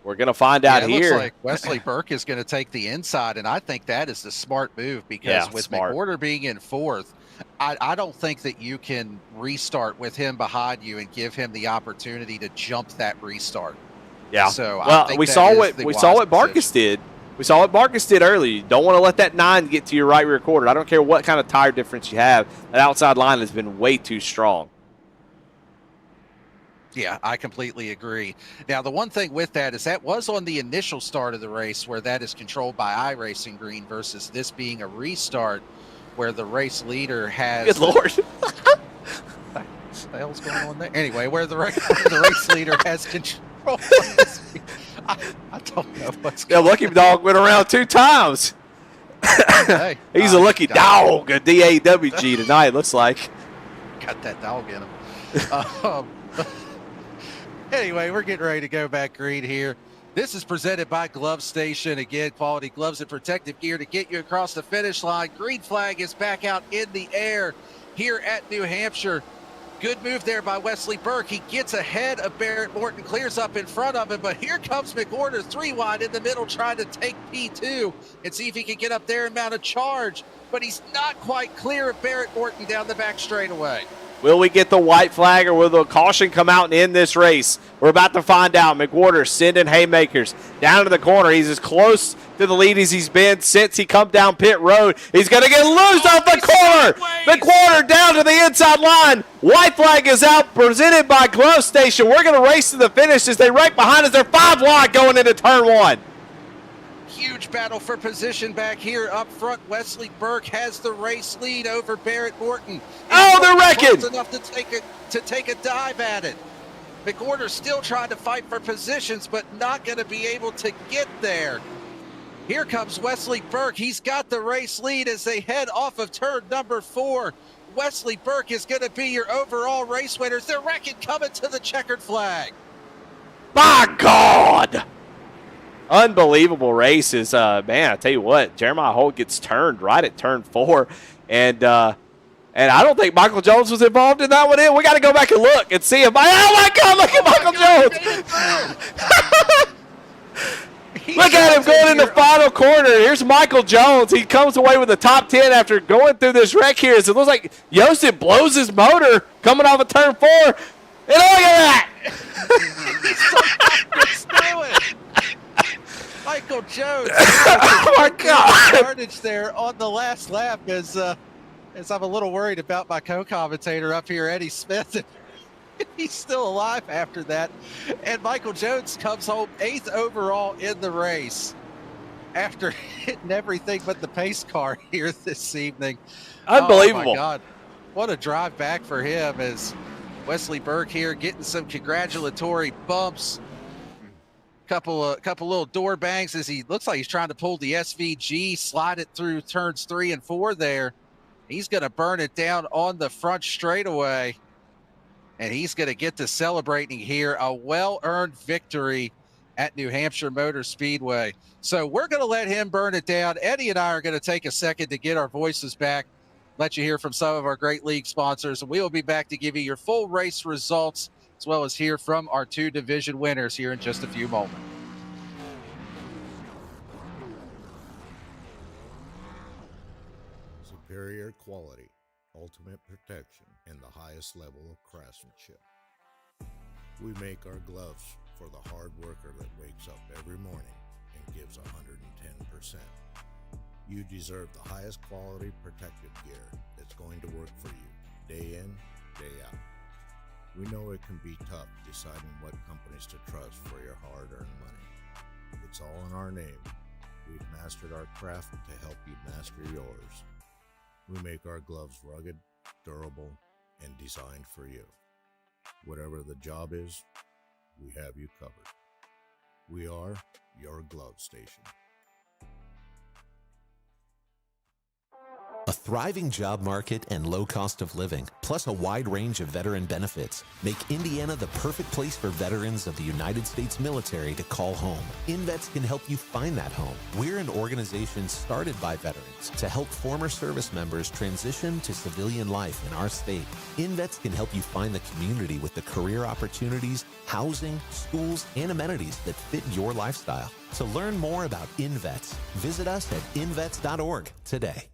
We're going to find out here. It looks like Wesley Burke is going to take the inside, and I think that is the smart move, because with McWhorter being in fourth, I don't think that you can restart with him behind you and give him the opportunity to jump that restart. Yeah. So we saw what Barkas did. We saw what Barkas did early. You don't want to let that 9 get to your right rear quarter. I don't care what kind of tire difference you have. That outside line has been way too strong. Yeah, I completely agree. Now, the one thing with that is that was on the initial start of the race, where that is controlled by iRacing Green, versus this being a restart where the race leader has... Good Lord. What the hell's going on there? Anyway, where the race leader has control. I don't know what's going on. The lucky dog went around 2 times. Hey, he's a lucky dog, a D-A-W-G tonight, looks like. Got that dog in him. Anyway, we're getting ready to go back green here. This is presented by Glove Station. Again, quality gloves and protective gear to get you across the finish line. Green flag is back out in the air here at New Hampshire. Good move there by Wesley Burke. He gets ahead of Barrett Morton, clears up in front of him, but here comes McWhorter 3 wide in the middle, trying to take P2 and see if he can get up there and mount a charge, but he's not quite clear of Barrett Morton down the back straightaway. Will we get the white flag, or will the caution come out and end this race? We're about to find out. McWhorter sending haymakers down to the corner. He's as close to the lead as he's been since he come down pit road. He's going to get loose off the corner. McWhorter down to the inside line. White flag is out, presented by Glove Station. We're going to race to the finish as they right behind us. They're 5 wide going into turn 1. Huge battle for position back here up front. Wesley Burke has the race lead over Barrett Morton. Oh, they're wrecking! Close enough to take a dive at it. McWhorter still trying to fight for positions, but not going to be able to get there. Here comes Wesley Burke. He's got the race lead as they head off of turn number 4. Wesley Burke is going to be your overall race winners. They're wrecking, coming to the checkered flag. My God! Unbelievable races. Man, I tell you what, Jeremiah Holt gets turned right at turn 4. And I don't think Michael Jones was involved in that one. We got to go back and look and see if oh my God, look at Michael Jones. Look at him going in the final corner. Here's Michael Jones. He comes away with the top 10 after going through this wreck here. So it looks like Joseph blows his motor coming off of turn 4. And look at that. Michael Jones. Oh my God! Carnage there on the last lap as as I'm a little worried about my co-commentator up here, Eddie Smith. He's still alive after that. And Michael Jones comes home 8th overall in the race after hitting everything but the pace car here this evening. Unbelievable. Oh my God. What a drive back for him, as Wesley Burke here getting some congratulatory bumps. Couple little door bangs as he looks like he's trying to pull the SVG, slide it through turns 3 and 4 there. He's going to burn it down on the front straightaway. And he's going to get to celebrating here a well-earned victory at New Hampshire Motor Speedway. So we're going to let him burn it down. Eddie and I are going to take a second to get our voices back, let you hear from some of our great league sponsors. And we will be back to give you your full race results, as well as hear from our 2 division winners here in just a few moments. Superior quality, ultimate protection, and the highest level of craftsmanship. We make our gloves for the hard worker that wakes up every morning and gives 110%. You deserve the highest quality protective gear that's going to work for you, day in, day out. We know it can be tough deciding what companies to trust for your hard-earned money. It's all in our name. We've mastered our craft to help you master yours. We make our gloves rugged, durable, and designed for you. Whatever the job is, we have you covered. We are your glove station. A thriving job market and low cost of living, plus a wide range of veteran benefits, make Indiana the perfect place for veterans of the United States military to call home. InVets can help you find that home. We're an organization started by veterans to help former service members transition to civilian life in our state. InVets can help you find the community with the career opportunities, housing, schools, and amenities that fit your lifestyle. To learn more about InVets, visit us at invets.org today.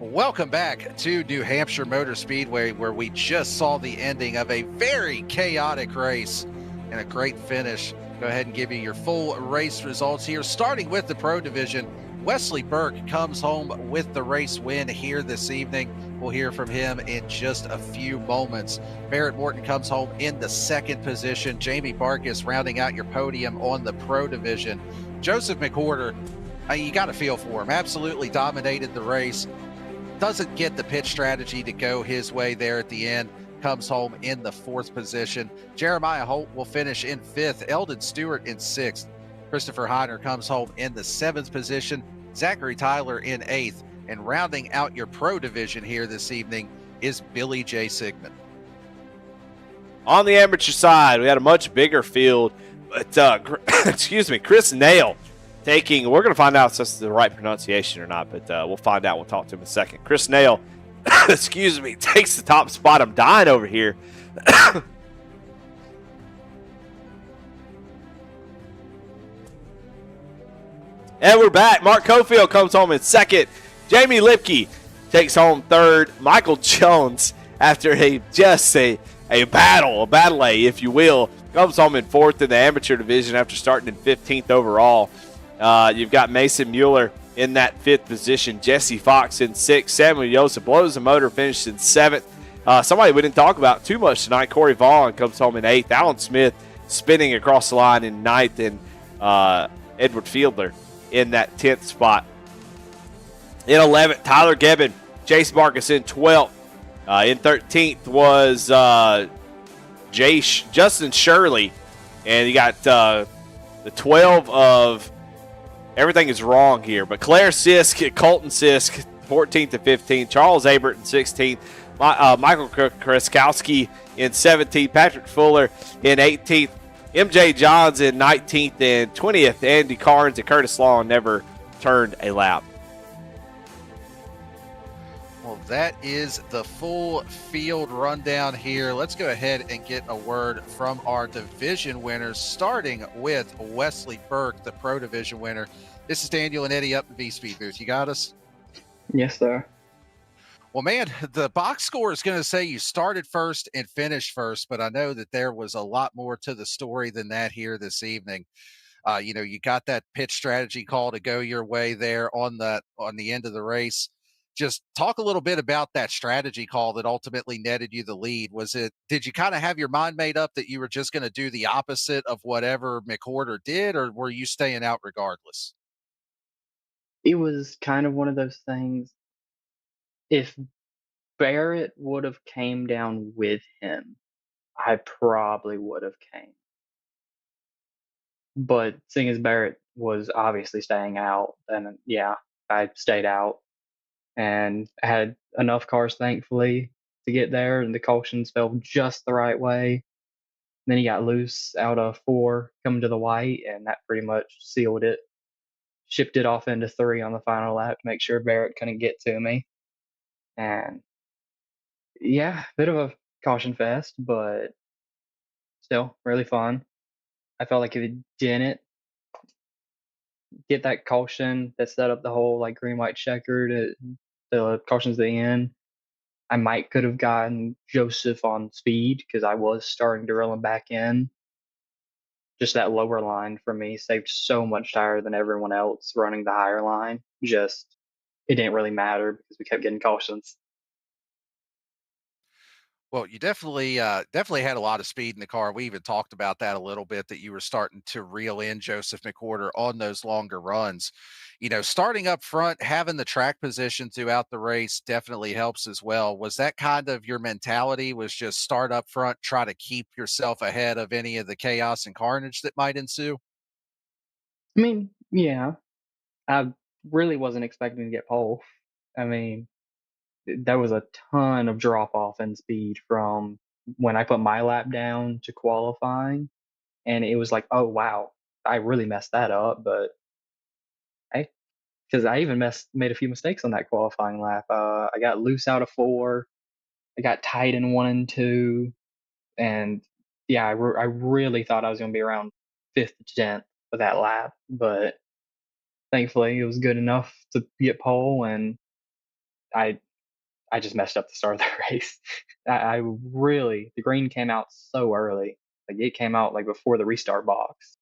Welcome back to New Hampshire Motor Speedway, where we just saw the ending of a very chaotic race and a great finish. Go ahead and give you your full race results here, starting with the Pro Division. Wesley Burke comes home with the race win here this evening. We'll hear from him in just a few moments. Barrett Morton comes home in the 2nd position. Jamie Barkis rounding out your podium on the Pro Division. Joseph McWhorter, you got to feel for him. Absolutely dominated the race. Doesn't get the pit strategy to go his way there at the end. Comes home in the 4th position. Jeremiah Holt will finish in 5th. Eldon Stewart in 6th. Christopher Heiner comes home in the 7th position. Zachary Tyler in 8th. And rounding out your Pro Division here this evening is Billy J. Sigmund. On the amateur side, we had a much bigger field, but excuse me, Chris Nail taking, we're going to find out if this is the right pronunciation or not, but we'll find out. We'll talk to him in a second. Chris Nail, excuse me, takes the top spot. I'm dying over here. And we're back. Mark Cofield comes home in 2nd. Jamie Lipke takes home 3rd. Michael Jones, after a battle, if you will, comes home in 4th in the amateur division after starting in 15th overall. You've got Mason Mueller in that 5th position. Jesse Fox in 6th. Samuel Yosa blows the motor, finished in 7th. Somebody we didn't talk about too much tonight, Corey Vaughn, comes home in 8th. Alan Smith spinning across the line in 9th. And Edward Fiedler in that 10th spot. In 11th, Tyler Gebbin. Chase Marcus in 12th. In 13th was Justin Shirley. And you got the 12 of... Everything is wrong here, but Claire Sisk, Colton Sisk, 14th to 15th. Charles Abert in 16th. Michael Kraskowski in 17th. Patrick Fuller in 18th. MJ Johns in 19th and 20th. Andy Carnes and Curtis Long never turned a lap. Well, that is the full field rundown here. Let's go ahead and get a word from our division winners, starting with Wesley Burke, the Pro Division winner. This is Daniel and Eddie up in V-Speed booth. You got us? Yes, sir. Well, man, the box score is going to say you started first and finished first, but I know that there was a lot more to the story than that here this evening. You got that pitch strategy call to go your way there on the end of the race. Just talk a little bit about that strategy call that ultimately netted you the lead. Did you kind of have your mind made up that you were just going to do the opposite of whatever McWhorter did, or were you staying out regardless? It was kind of one of those things. If Barrett would have came down with him, I probably would have came. But seeing as Barrett was obviously staying out, then yeah, I stayed out and had enough cars, thankfully, to get there, and the cautions fell just the right way. Then he got loose out of 4 coming to the white, and that pretty much sealed it. Shifted off into 3 on the final lap to make sure Barrett couldn't get to me. And yeah, bit of a caution fest, but still really fun. I felt like if it didn't get that caution that set up the whole like green white checker to the cautions at the end, I might could have gotten Joseph on speed because I was starting to reel him back in. Just that lower line for me saved so much tire than everyone else running the higher line. Just it didn't really matter because we kept getting cautions. Well, you definitely had a lot of speed in the car. We even talked about that a little bit, that you were starting to reel in Joseph McWhorter on those longer runs. Starting up front, having the track position throughout the race definitely helps as well. Was that kind of your mentality, was just start up front, try to keep yourself ahead of any of the chaos and carnage that might ensue? I mean, yeah, I really wasn't expecting to get pole. I mean, there was a ton of drop off in speed from when I put my lap down to qualifying, and it was like, oh wow, I really messed that up. But I, because I even made a few mistakes on that qualifying lap. I got loose out of 4. I got tight in 1 and 2, and yeah, I really thought I was going to be around 5th to 10th for that lap, but thankfully it was good enough to get pole, and I I just messed up the start of the race. I really the green came out so early. Like it came out like before the restart box.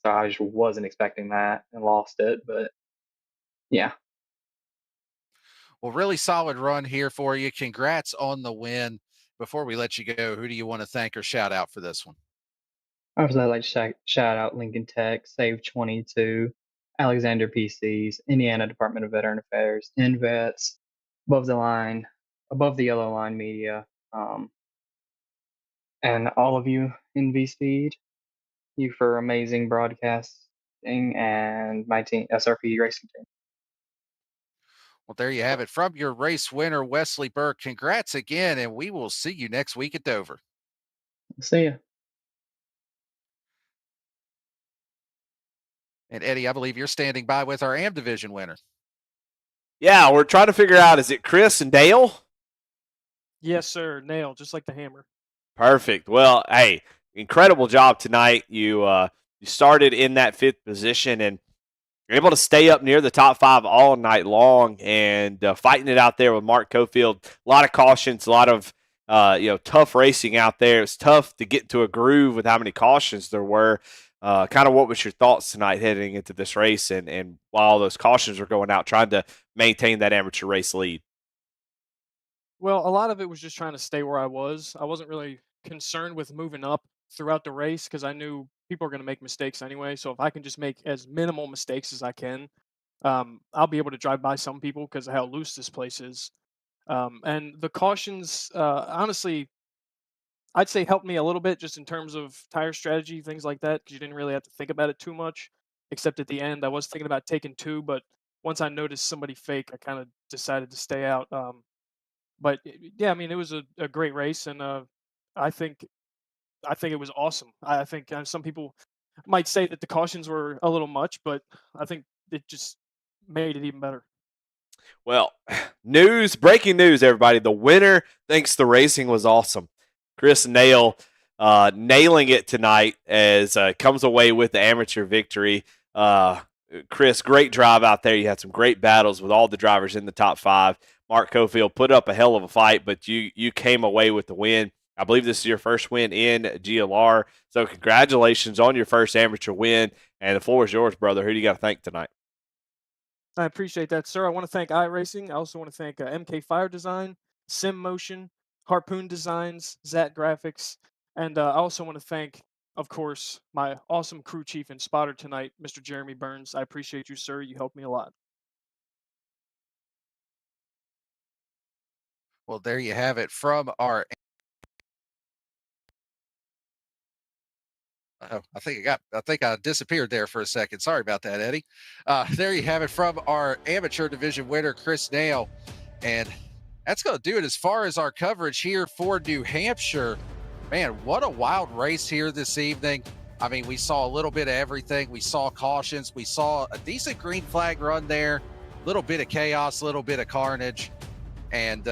So I just wasn't expecting that and lost it. But yeah. Well, really solid run here for you. Congrats on the win. Before we let you go, who do you want to thank or shout out for this one? Obviously I'd like to shout out Lincoln Tech, Save 22, Alexander PCs, Indiana Department of Veteran Affairs, InVets, above the line, above the yellow line media, um, and all of you in V Speed. You for amazing broadcasting and my team, SRP Racing Team. Well, there you have it from your race winner, Wesley Burke. Congrats again, and we will see you next week at Dover. See ya. And Eddie, I believe you're standing by with our AM division winner. Yeah, we're trying to figure out, is it Chris and Dale? Yes, sir. Nail, just like the hammer. Perfect. Well, hey, incredible job tonight. You started in that 5th position and you're able to stay up near the top 5 all night long and fighting it out there with Mark Cofield. A lot of cautions, a lot of tough racing out there. It's tough to get to a groove with how many cautions there were. Kind of what was your thoughts tonight heading into this race and while those cautions were going out, trying to maintain that amateur race lead? Well, a lot of it was just trying to stay where I was. I wasn't really concerned with moving up throughout the race because I knew people are going to make mistakes anyway. So if I can just make as minimal mistakes as I can, I'll be able to drive by some people because of how loose this place is. And the cautions, honestly, I'd say helped me a little bit just in terms of tire strategy, things like that, because you didn't really have to think about it too much. Except at the end, I was thinking about taking 2, but once I noticed somebody fake, I kind of decided to stay out. But yeah, I mean, it was a great race, and I think I think it was awesome. I think some people might say that the cautions were a little much, but I think it just made it even better. Well, breaking news, everybody. The winner, thanks to racing, was awesome. Chris Nail nailing it tonight as comes away with the amateur victory. Chris, great drive out there. You had some great battles with all the drivers in the top 5. Mark Cofield put up a hell of a fight, but you came away with the win. I believe this is your first win in GLR, so congratulations on your first amateur win, and the floor is yours, brother. Who do you got to thank tonight? I appreciate that, sir. I want to thank iRacing. I also want to thank MK Fire Design, Sim Motion, Harpoon Designs, Zat Graphics, and I also want to thank, of course, my awesome crew chief and spotter tonight, Mr. Jeremy Burns. I appreciate you, sir. You helped me a lot. Well, there you have it from our. Oh, I think I disappeared there for a second. Sorry about that, Eddie. There you have it from our amateur division winner, Chris Nail. And that's going to do it as far as our coverage here for New Hampshire. Man, what a wild race here this evening. I mean, we saw a little bit of everything. We saw cautions. We saw a decent green flag run there, a little bit of chaos, a little bit of carnage. And,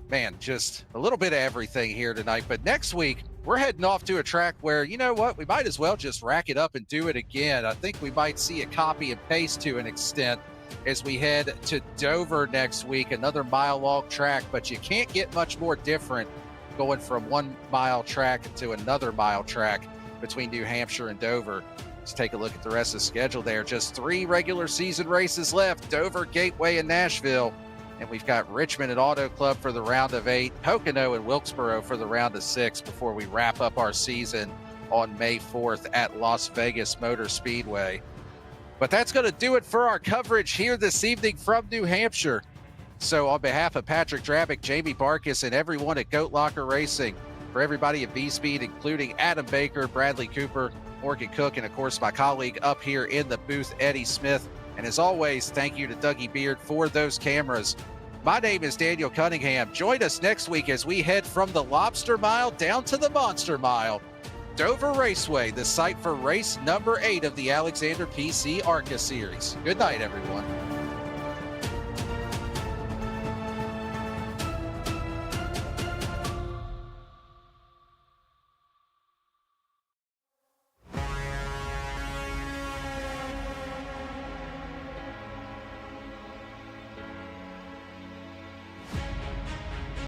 man, just a little bit of everything here tonight. But next week, we're heading off to a track where, you know what, we might as well just rack it up and do it again. I think we might see a copy and paste to an extent as we head to Dover next week, another mile-long track, but you can't get much more different going from 1 mile track to another mile track between New Hampshire and Dover. Let's take a look at the rest of the schedule there. Just 3 regular season races left, Dover, Gateway, and Nashville. And we've got Richmond and Auto Club for the round of 8, Pocono and Wilkesboro for the round of 6 before we wrap up our season on May 4th at Las Vegas Motor Speedway. But that's going to do it for our coverage here this evening from New Hampshire. So on behalf of Patrick Drabick, Jamie Barkis, and everyone at Goat Locker Racing, for everybody at B-Speed, including Adam Baker, Bradley Cooper, Morgan Cook, and of course my colleague up here in the booth, Eddie Smith. And as always, thank you to Dougie Beard for those cameras. My name is Daniel Cunningham. Join us next week as we head from the Lobster Mile down to the Monster Mile. Dover Raceway, the site for race number 8 of the Alexander PC ARCA series. Good night, everyone.